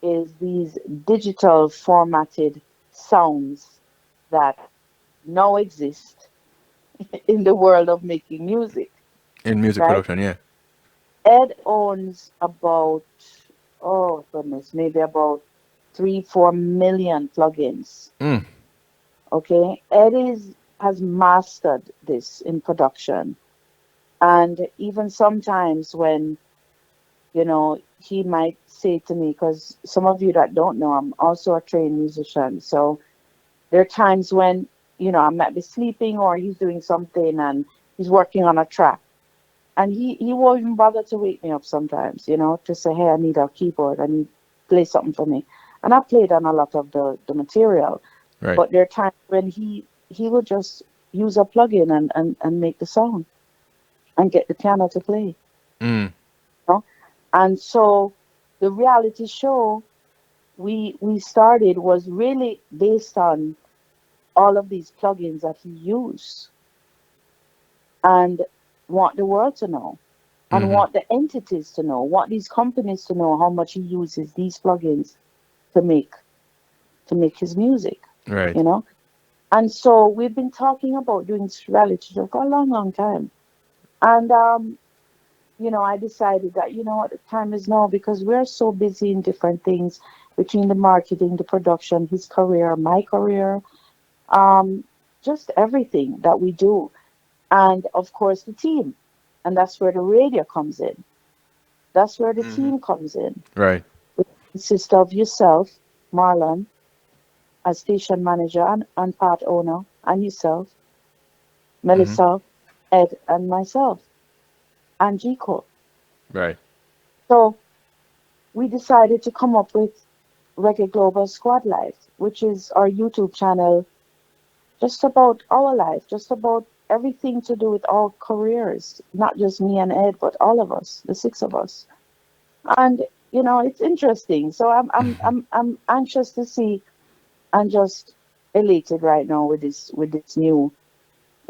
is these digital formatted sounds that now exist in the world of making music, In music right? production, yeah. Ed owns about, oh goodness, maybe about 3, 4 million plugins. Mm. Okay. Has mastered this in production. And even sometimes when, he might say to me, because some of you that don't know, I'm also a trained musician. So there are times when, I might be sleeping or he's doing something and he's working on a track. And he won't even bother to wake me up sometimes, to say, hey, I need a keyboard. I need play something for me. And I played on a lot of the material. Right. But there are times when he will just use a plugin and make the sound and get the piano to play. Mm. You know? And so the reality show we started was really based on all of these plugins that he used and want the world to know and Mm-hmm. want the entities to know, want these companies to know how much he uses these plugins to make his music, Right. you know. And so we've been talking about doing this reality show for a long, long time. And I decided that what the time is now because we're so busy in different things between the marketing, the production, his career, my career, um, just everything that we do. And of course the team. And that's where the radio comes in. That's where the Mm-hmm. team comes in. Right. It consists of yourself, Marlon, as station manager and part owner, and yourself, Mm-hmm. Melissa, Ed, and myself, and Jico. Right. So we decided to come up with Reggae Global Squad Life, which is our YouTube channel, just about our life, just about everything to do with our careers, not just me and Ed, but all of us, the six of us. And it's interesting. So I'm anxious to see and just elated right now with this new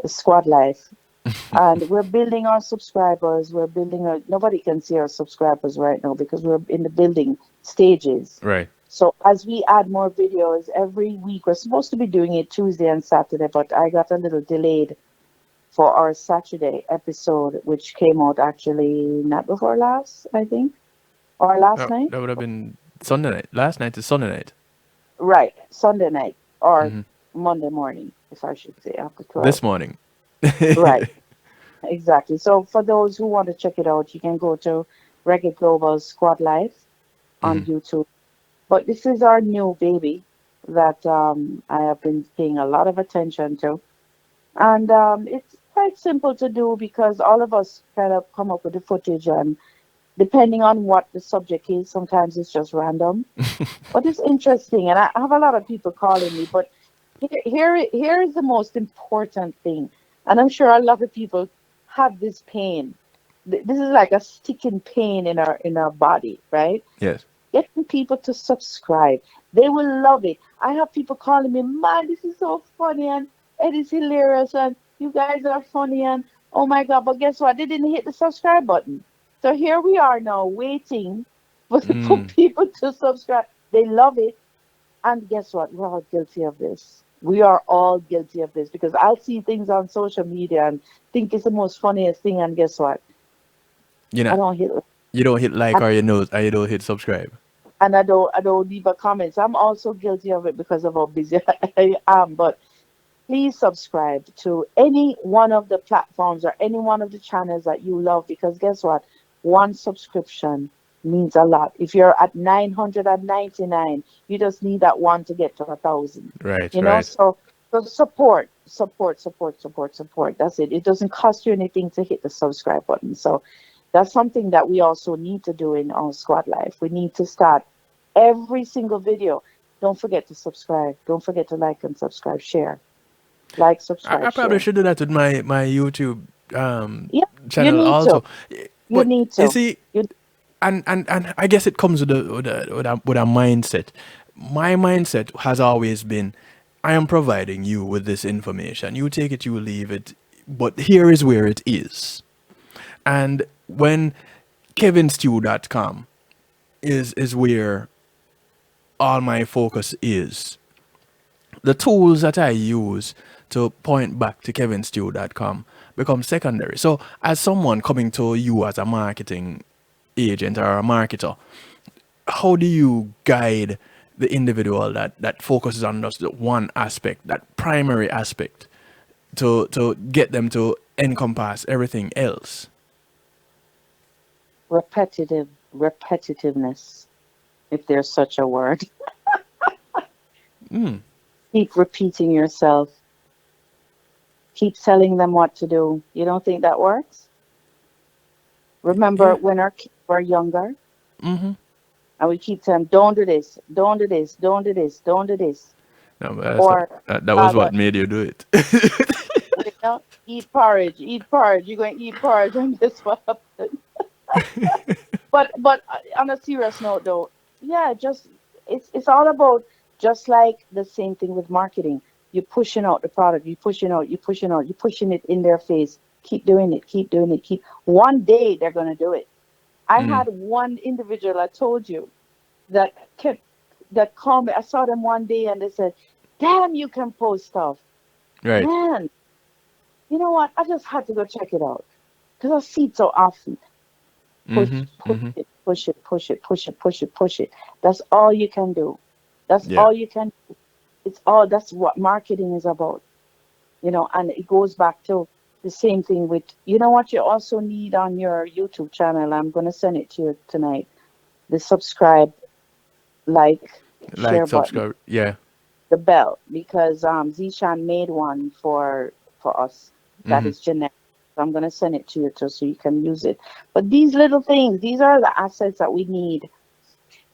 squad life. And we're building our subscribers. Nobody can see our subscribers right now because we're in the building stages. Right. So as we add more videos every week, we're supposed to be doing it Tuesday and Saturday, but I got a little delayed for our Saturday episode, which came out actually not before last, I think, or last night. That would have been Sunday night. Last night is Sunday night. Right, Sunday night or Mm-hmm. Monday morning, if I should say, after 12. This morning. Right, exactly. So for those who want to check it out, you can go to Reggae Global Squad Life on Mm-hmm. YouTube. But this is our new baby that I have been paying a lot of attention to. And it's quite simple to do because all of us kind of come up with the footage, and depending on what the subject is, sometimes it's just random. But it's interesting, and I have a lot of people calling me. But here is the most important thing, and I'm sure a lot of people have this pain. This is like a sticking pain in our body, right? Yes. Getting people to subscribe. They will love it. I have people calling me, man, this is so funny and it is hilarious and you guys are funny and oh my God. But guess what? They didn't hit the subscribe button. So here we are now waiting for Mm. people to subscribe. They love it. And guess what? We're all guilty of this. We are all guilty of this because I'll see things on social media and think it's the most funniest thing. And guess what? You I know, don't hit you don't hit like or you don't hit subscribe. and I don't leave a comment. I'm also guilty of it because of how busy I am. But please subscribe to any one of the platforms or any one of the channels that you love because guess what? One subscription means a lot. If you're at 999, you just need that one to get to 1,000. Right. You know, Right. so So support, support, support, support, support. That's it. It doesn't cost you anything to hit the subscribe button. So that's something that we also need to do in our squad life. We need to start every single video. Don't forget to subscribe. Don't forget to like and subscribe, share. Like, I subscribe, probably share. should do that with my YouTube Yeah, you channel need to. also. You But need you to. see, You and I guess it comes with a mindset. My mindset has always been, I am providing you with this information. You take it, you leave it. But here is where it is. And when kevinstew.com is where all my focus is, the tools that I use to point back to kevinstew.com become secondary. So, as someone coming to you as a marketing agent or a marketer, how do you guide the individual that focuses on just the one aspect, that primary aspect, to get them to encompass everything else? repetitiveness, if there's such a word. Keep repeating yourself. Keep telling them what to do. You don't think that works? Remember Yeah. when our kids were younger and we keep telling them, don't do this, don't do this, don't do this, don't do this. No, but Or that was father, what made you do it. you know, eat porridge, eat porridge. You're going to eat porridge, and guess what happened? But on a serious note, though, yeah, just it's all about just like the same thing with marketing. You're pushing out the product, you're pushing out, you're pushing out, you're pushing it in their face. Keep doing it, keep doing it, keep. One day they're gonna do it. I had one individual I told you that kept that called me. I saw them one day and they said, "Damn, you can post stuff, Right. man." You know what? I just had to go check it out because I see it so often. Push it, push it, push it, push it, push it, push it. That's all you can do. That's Yeah. all you can do. It's all that's what marketing is about. And it goes back to the same thing with, what you also need on your YouTube channel. I'm gonna send it to you tonight. The subscribe, like, share Like, button, subscribe. Yeah. the bell, because Zishan made one for us that is generic. So I'm gonna send it to you too, so you can use it. But these little things, these are the assets that we need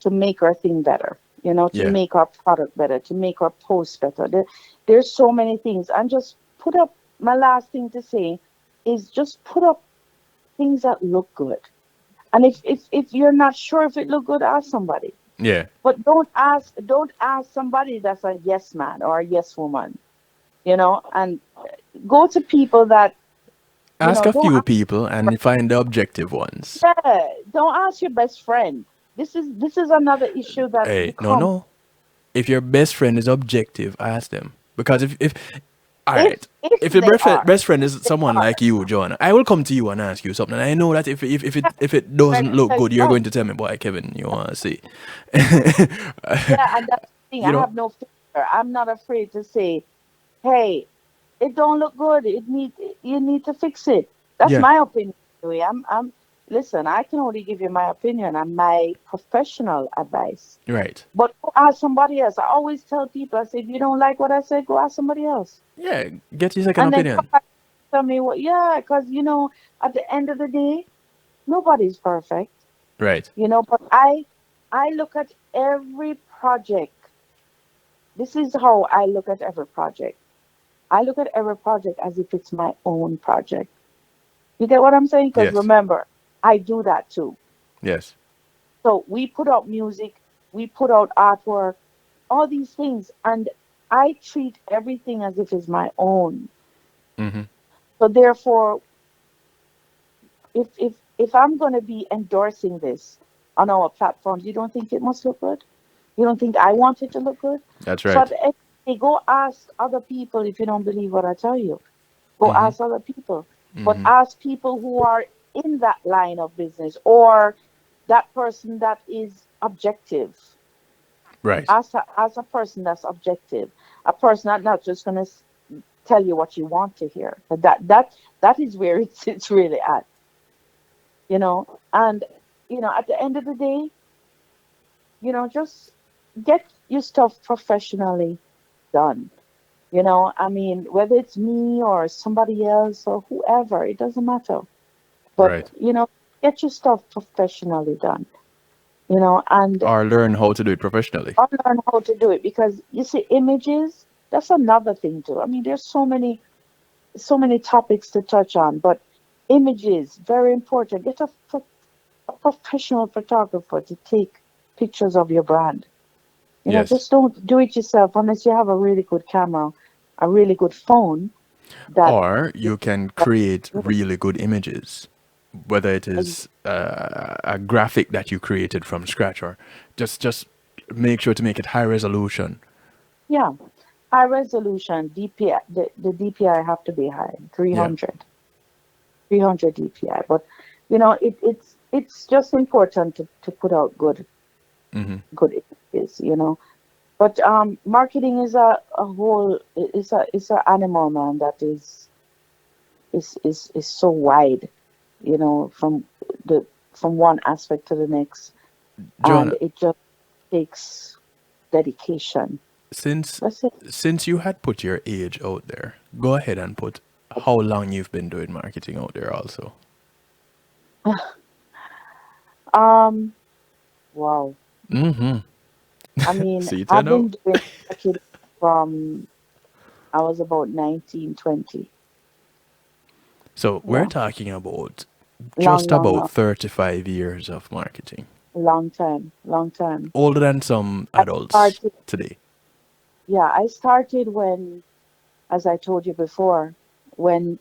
to make our thing better, to Yeah. make our product better, to make our post better. There's so many things. And just put up, my last thing to say is just put up things that look good. And if you're not sure if it look good, ask somebody. Yeah. But don't ask somebody that's a yes man or a yes woman, and go to people that, Ask a don't few ask, people and find the objective ones. yeah, don't ask your best friend. This is another issue that Hey, no, becomes, no. If your best friend is objective, ask them. Because if all if right, if if your they are, best friend if is they someone are. like you, Joanna, I will come to you and ask you something. I know that if it doesn't Ready? look Because good, you're going to tell me, boy, Kevin, you want to see. yeah, and that's the thing. You I know? have no fear. I'm not afraid to say, "Hey, it don't look good. You need to fix it." That's Yeah. my opinion. Anyway. Listen. I can only give you my opinion and my professional advice. Right. But go ask somebody else. I always tell people, I say, if you don't like what I said, go ask somebody else, Yeah. Get your second and then come opinion. back and tell me what. Yeah, because at the end of the day, nobody's perfect. Right. But I look at every project. This is how I look at every project. I look at every project as if it's my own project. You get what I'm saying? Because Yes. remember, I do that too. Yes. So we put out music, we put out artwork, all these things, and I treat everything as if it's my own. So therefore, if I'm going to be endorsing this on our platforms, you don't think it must look good? You don't think I want it to look good? That's So at right. the end, they go ask other people if you don't believe what I tell you. Go ask other people. But ask people who are in that line of business or that person that is objective. Right. Ask a person that's objective. A person that's not just going to tell you what you want to hear. But that is where it's really at. And at the end of the day, just get your stuff professionally done. You know, I mean, whether it's me or somebody else or whoever, it doesn't matter. But, Right. you know, get your stuff professionally done, you know, and Or learn how to do it professionally. learn how to do it because you see, images, that's another thing too. I mean, there's so many topics to touch on, but images, very important. Get a professional photographer to take pictures of your brand. You know, Yes. just don't do it yourself unless you have a really good camera, a really good phone that Or you can create really good images, whether it ex- is a graphic that you created from scratch, or just make sure to make it high resolution. yeah, high resolution DPI. The DPI have to be high, Yeah. 300 DPI. But you know, it's just important to put out good images. You know, but marketing is a whole it's a animal, man, that is so wide. You know, the from one aspect to the next, and Joanna, it just takes dedication. since That's it. since you had put your age out there, go ahead and put how long you've been doing marketing out there also. Um, wow. Mm-hmm. I mean, See it I've now. been doing marketing from I was about 19, 20. So we're Yeah, talking about long, just long, about long, 35 years of marketing. long time, long time. Older than some I adults started, today. yeah, I started when, as I told you before, when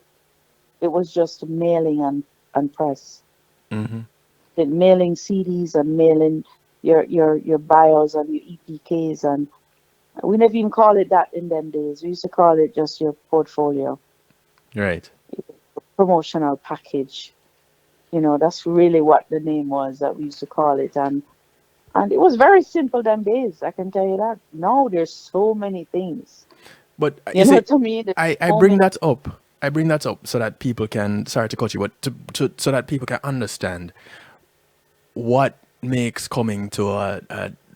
it was just mailing and press. Mm-hmm. Mailing CDs and mailing your bios and your EPKs, and we never even call it that in them days. We used to call it just your portfolio, Right. promotional package. You know, that's really what the name was that we used to call it. And it was very simple them days, I can tell you that. Now there's so many things. But You you know see, what I mean? There's I so bring many. that up. I bring that up so that people can, sorry to cut you, but so that people can understand what makes coming to a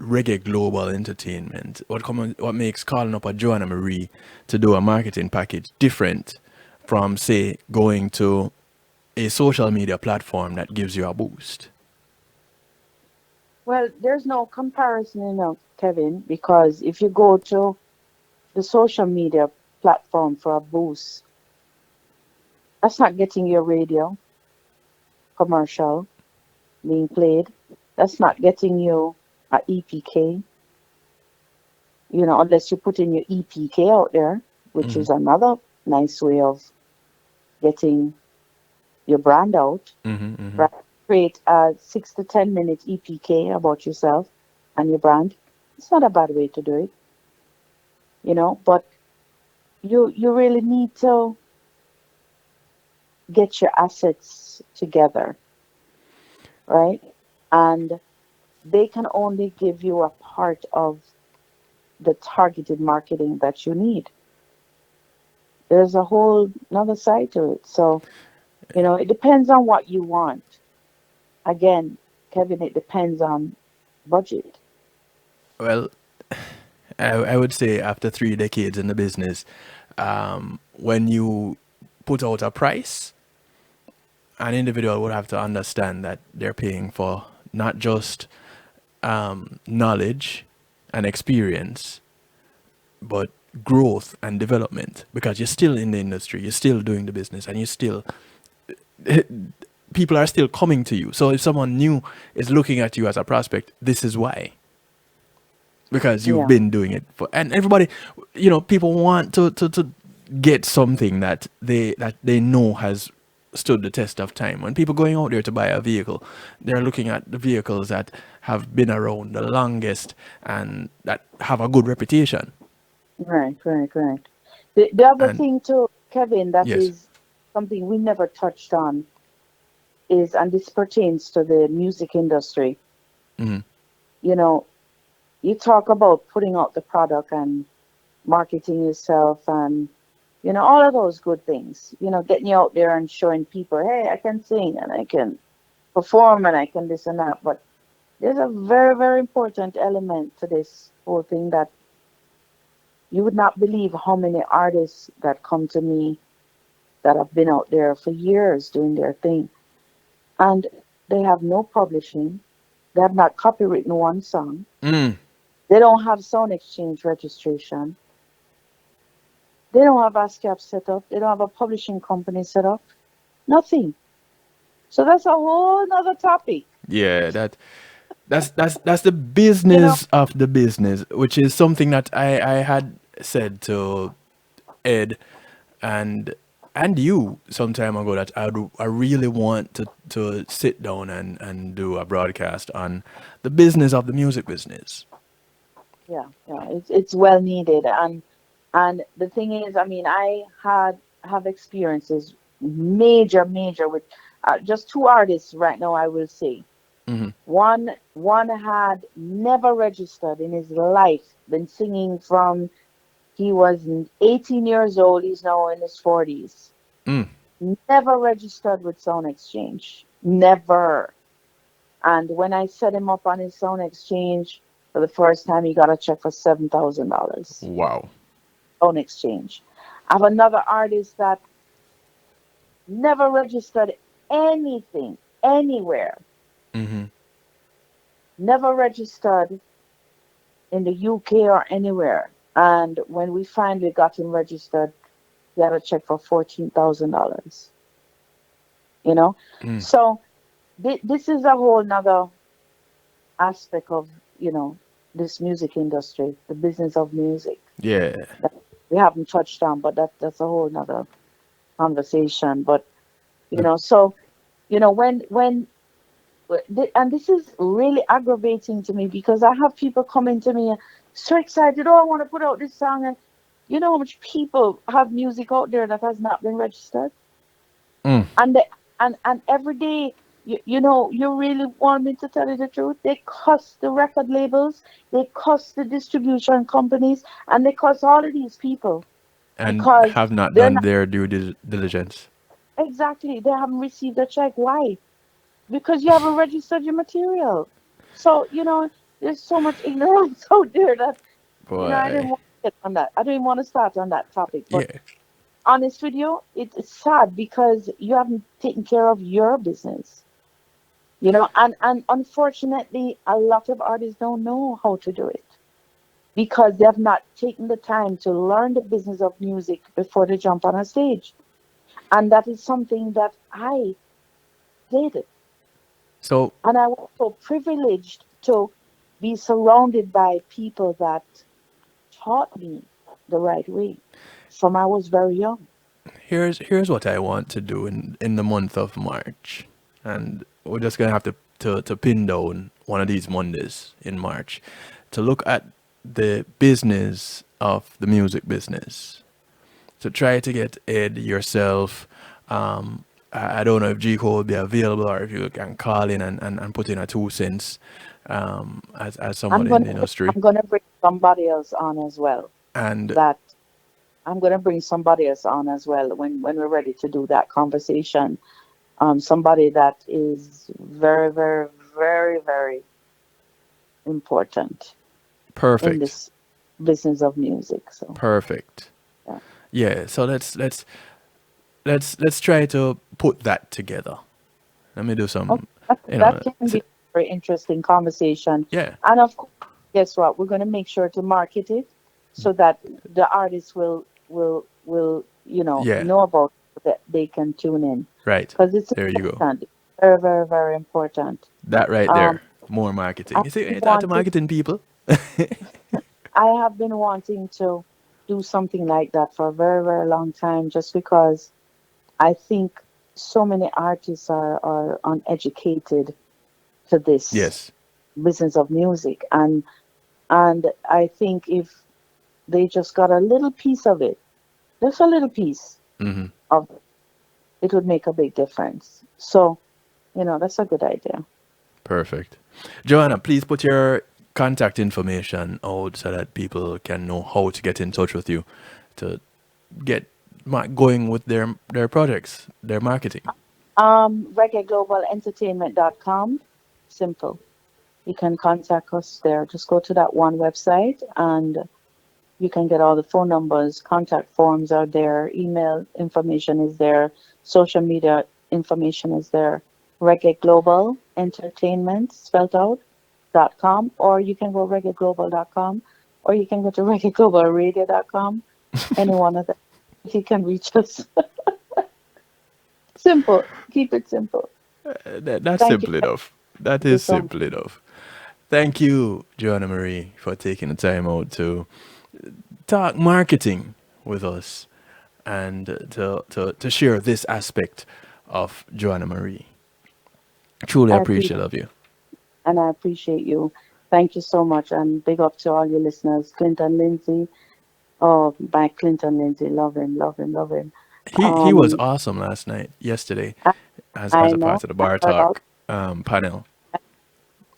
reggae global entertainment, what makes calling up a Joanna Marie to do a marketing package different from, say, going to a social media platform that gives you a boost. Well, there's no comparison, you know, Kevin, because if you go to the social media platform for a boost, that's not getting your radio commercial being played. That's not getting you a EPK, you know, unless you put in your EPK out there, which is another nice way of getting your brand out, right? Create a 6 to 10 minute EPK about yourself and your brand. It's not a bad way to do it, you know, but you really need to get your assets together, right? And they can only give you a part of the targeted marketing that you need. There's a whole another side to it. So, you know, it depends on what you want. Again, Kevin, it depends on budget. Well, I would say after 3 decades in the business, when you put out a price, an individual would have to understand that they're paying for not just knowledge and experience, but growth and development, because you're still in the industry, you're still doing the business, and you still people are still coming to you. So if someone new is looking at you as a prospect, this is why, because you've Yeah, been doing it for, and everybody, people want to get something that they know has stood the test of time. When people going out there to buy a vehicle, they're looking at the vehicles that have been around the longest and that have a good reputation. right, right, right. The other And thing too, Kevin, that yes. is something we never touched on is, and this pertains to the music industry, Mhm. you know, you talk about putting out the product and marketing yourself and, you know, all of those good things, you know, getting you out there and showing people, hey, I can sing and I can perform and I can this and that. But there's a very, very important element to this whole thing that You would not believe how many artists that come to me that have been out there for years doing their thing, and they have no publishing. They have not copywritten one song. Mm. They don't have sound exchange registration. They don't have ASCAP set up. They don't have a publishing company set up. Nothing. So that's a whole nother topic. Yeah, that's the You know, business of the business, which is something that I had said to Ed and you some time ago that I really want to sit down and do a broadcast on the business of the music business. yeah, it's well needed, and the thing is, I mean, have experiences major with just two artists right now. I will say Hmm. one had never registered in his life, been singing from he was 18 years old. He's now in his 40s. Mm. Never registered with Sound Exchange. Never. And when I set him up on his Sound Exchange for the first time, he got a check for $7,000. Wow. Sound Exchange. I have another artist that never registered anything anywhere. Hmm. Never registered in the UK or anywhere. And when we finally got him registered, he had a check for $14,000. You know, Mm. so this is a whole nother aspect of, you know, this music industry, the business of music Yeah. that we haven't touched on, but that's a whole nother conversation. But you know, so you know, and this is really aggravating to me because I have people coming to me and so excited, oh, I want to put out this song, and you know how much people have music out there that has not been registered, Mm. and and every day. You know, you really want me to tell you the truth? They cost the record labels, they cost the distribution companies, and they cost all of these people And because have not they're done not their due diligence. exactly, they haven't received a check. Why? Because you haven't registered your material. So, you know, there's so much ignorance out there that, you know, I didn't Boy. want to get on that. I didn't want to start on that topic. But Yeah. honest with you, it's sad because you haven't taken care of your business. You know, and unfortunately, a lot of artists don't know how to do it because they have not taken the time to learn the business of music before they jump on a stage. And that is something that I did. So And I was so privileged to be surrounded by people that taught me the right way from I was very young. here's what I want to do in the month of March, and we're just gonna have to pin down one of these Mondays in March to look at the business of the music business. To try to get Ed yourself. I don't know if G-Code will be available or if you can call in and put in a 2 cents as I'm someone in the gonna industry. I'm gonna bring somebody else on as well. And That I'm gonna bring somebody else on as well when we're ready to do that conversation. Somebody that is very important in perfect. this business of music. So Perfect. yeah. Yeah, so let's try to put that together. Let me do Okay, some, you that know, can be a very interesting conversation. yeah, And of course, guess what? We're going to make sure to market it so that the artists will yeah, know about it, that they can tune in right. because it's There you go. important. It's very important. That right Um, there. More I marketing. You see, it's out to wanted, marketing people. I have been wanting to do something like that for a very long time, just because I think so many artists are uneducated to this Yes. business of music, and I think if they just got a little piece of it, just a little piece Hmm. of it, it would make a big difference. So, you know, that's a good idea. Perfect. Joanna, please put your contact information out so that people can know how to get in touch with you to get going with their projects, their marketing. ReggaeGlobalEntertainment.com. Simple. You can contact us there. Just go to that one website and You can get all the phone numbers, contact forms are there, email information is there, social media information is there. Reggae Global Entertainment spelled out .com, or you can go reggaeglobal.com, or you can go to reggaeglobalradio.com. Any one of them. You can reach us. Simple. Keep it simple. That's Thank simple you. enough. That you is so simple enough. Thank you, Joanna Marie, for taking the time out to talk marketing with us and to share this aspect of Joanna Marie. Truly I appreciate of you. and I appreciate you. Thank you so much, and big up to all your listeners. Clinton Lindsay, oh, by Clinton Lindsay, love him, love him, love him. He was awesome yesterday, I, as I a know. part of the Bar Heard all, Talk panel.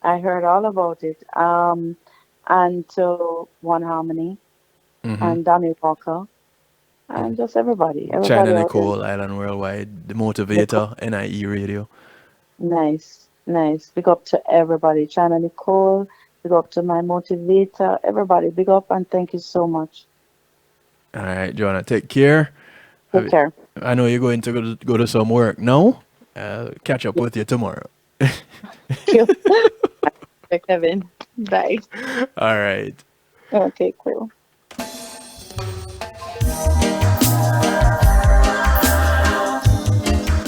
I heard all about it. And to One Harmony Hmm. and Danny Walker and just China everybody out there. Nicole, Island Worldwide, the Nicole, Motivator, NIE Radio. nice, nice. Big up to everybody. China Nicole, big up to my motivator. Everybody, big up and thank you so much. All right, Joanna, take care. Take care. I know you're going to go to some work now. Catch up with you tomorrow. Thank you. Bye, Kevin. Bye. All right. Okay, cool.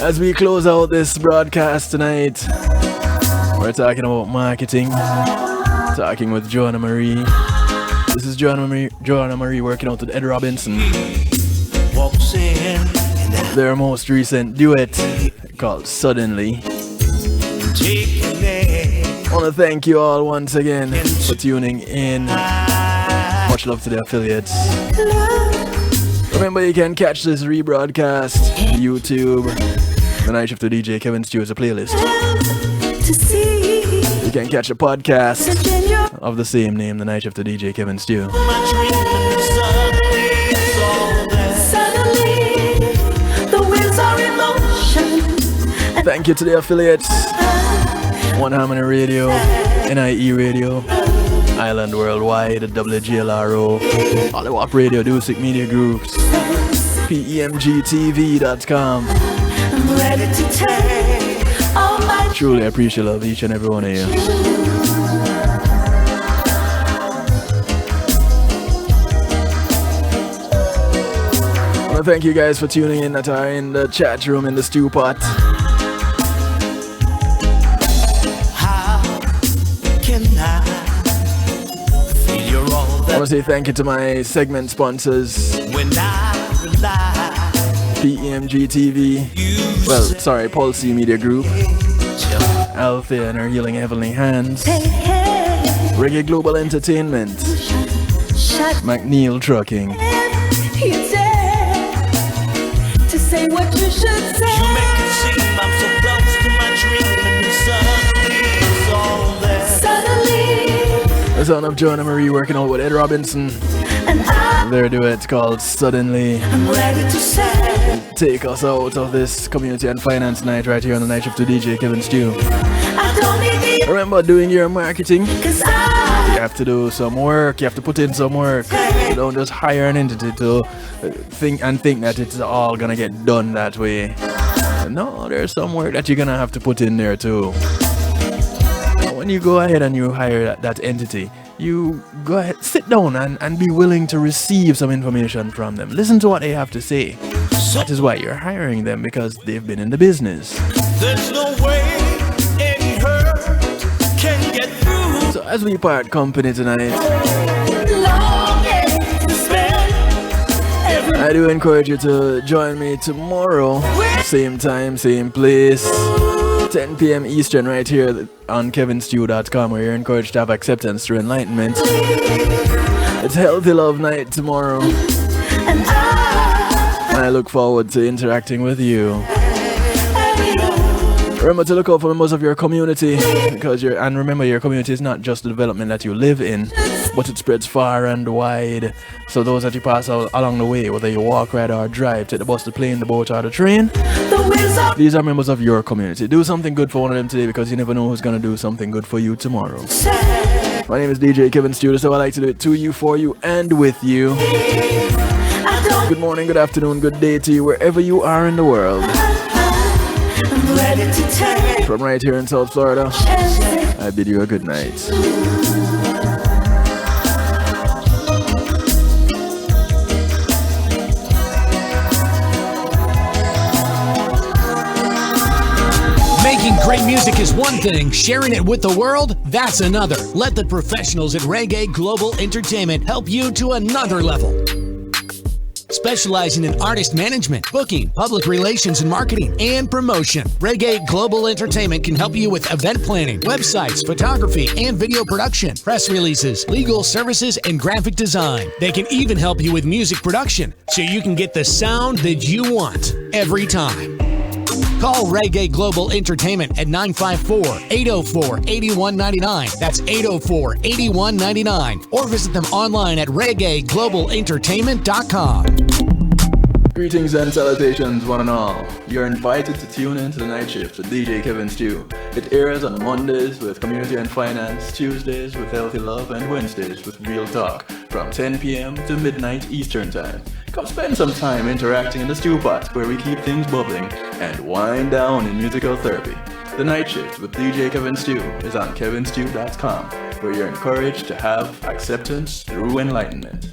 As we close out this broadcast tonight, we're talking about marketing, talking with Joanna Marie. This is Joanna Marie working out with Ed Robinson. Their most recent duet called Suddenly. I want to thank you all once again for tuning in. Much love to the affiliates. Remember, you can catch this rebroadcast on YouTube. The Night Shift to DJ Kevin Stew is a playlist. You can catch a podcast of the same name, The Night Shift to DJ Kevin Stew. Thank you to the affiliates. One Harmony Radio, NIE Radio, Island Worldwide, WGLRO, Hollywood Radio, Dusic Media Groups, PEMGTV.com. Truly appreciate love each and every one of you. I want to thank you guys for tuning in that are in the chat room in the stew pot. I want to say thank you to my segment sponsors, PEMG TV, Pulse Media Group, Althea and her Healing Heavenly Hands, Reggae Global Entertainment, McNeil Trucking, the son of Joanna Marie working out with Ed Robinson. Their duet called Suddenly. Take us out of this community and finance night right here on the Night Shift to DJ Kevin Stew. Remember, doing your marketing, you have to do some work, you have to put in some work. You don't just hire an entity to think that it's all gonna get done that way. No, there's some work that you're gonna have to put in there too. When you go ahead and you hire that entity, you go ahead, sit down and be willing to receive some information from them. Listen to what they have to say. That is why you're hiring them, because they've been in the business. There's no way any hurt can get through. So as we part company tonight, I do encourage you to join me tomorrow, same time, same place, 10 p.m. Eastern, right here on kevinstew.com, where you're encouraged to have acceptance through enlightenment. It's Healthy Love Night tomorrow, and I look forward to interacting with you. Remember to look out for members of your community, and remember, your community is not just the development that you live in, but it spreads far and wide. So those that you pass along the way, whether you walk, ride, or drive, take the bus, the plane, the boat, or the train, these are members of your community. Do something good for one of them today, because you never know who's going to do something good for you tomorrow. My name is DJ Kevin Stew, so I like to do it to you, for you, and with you. Good morning, good afternoon, good day to you, wherever you are in the world. From right here in South Florida, I bid you a good night. Making great music is one thing, sharing it with the world, that's another. Let the professionals at Reggae Global Entertainment help you to another level. Specializing in artist management, booking, public relations and marketing, and promotion, Reggae Global Entertainment can help you with event planning, websites, photography, and video production, press releases, legal services, and graphic design. They can even help you with music production, so you can get the sound that you want every time. Call Reggae Global Entertainment at 954-804-8199. That's 804-8199. Or visit them online at reggaeglobalentertainment.com. Greetings and salutations, one and all. You're invited to tune into the night shift with DJ Kevin Stew. It airs on Mondays with Community and Finance, Tuesdays with Healthy Love, and Wednesdays with Real Talk from 10 p.m. to midnight Eastern Time. Come spend some time interacting in the stew pot where we keep things bubbling and wind down in musical therapy. The night shift with DJ Kevin Stew is on kevinstew.com, where you're encouraged to have acceptance through enlightenment.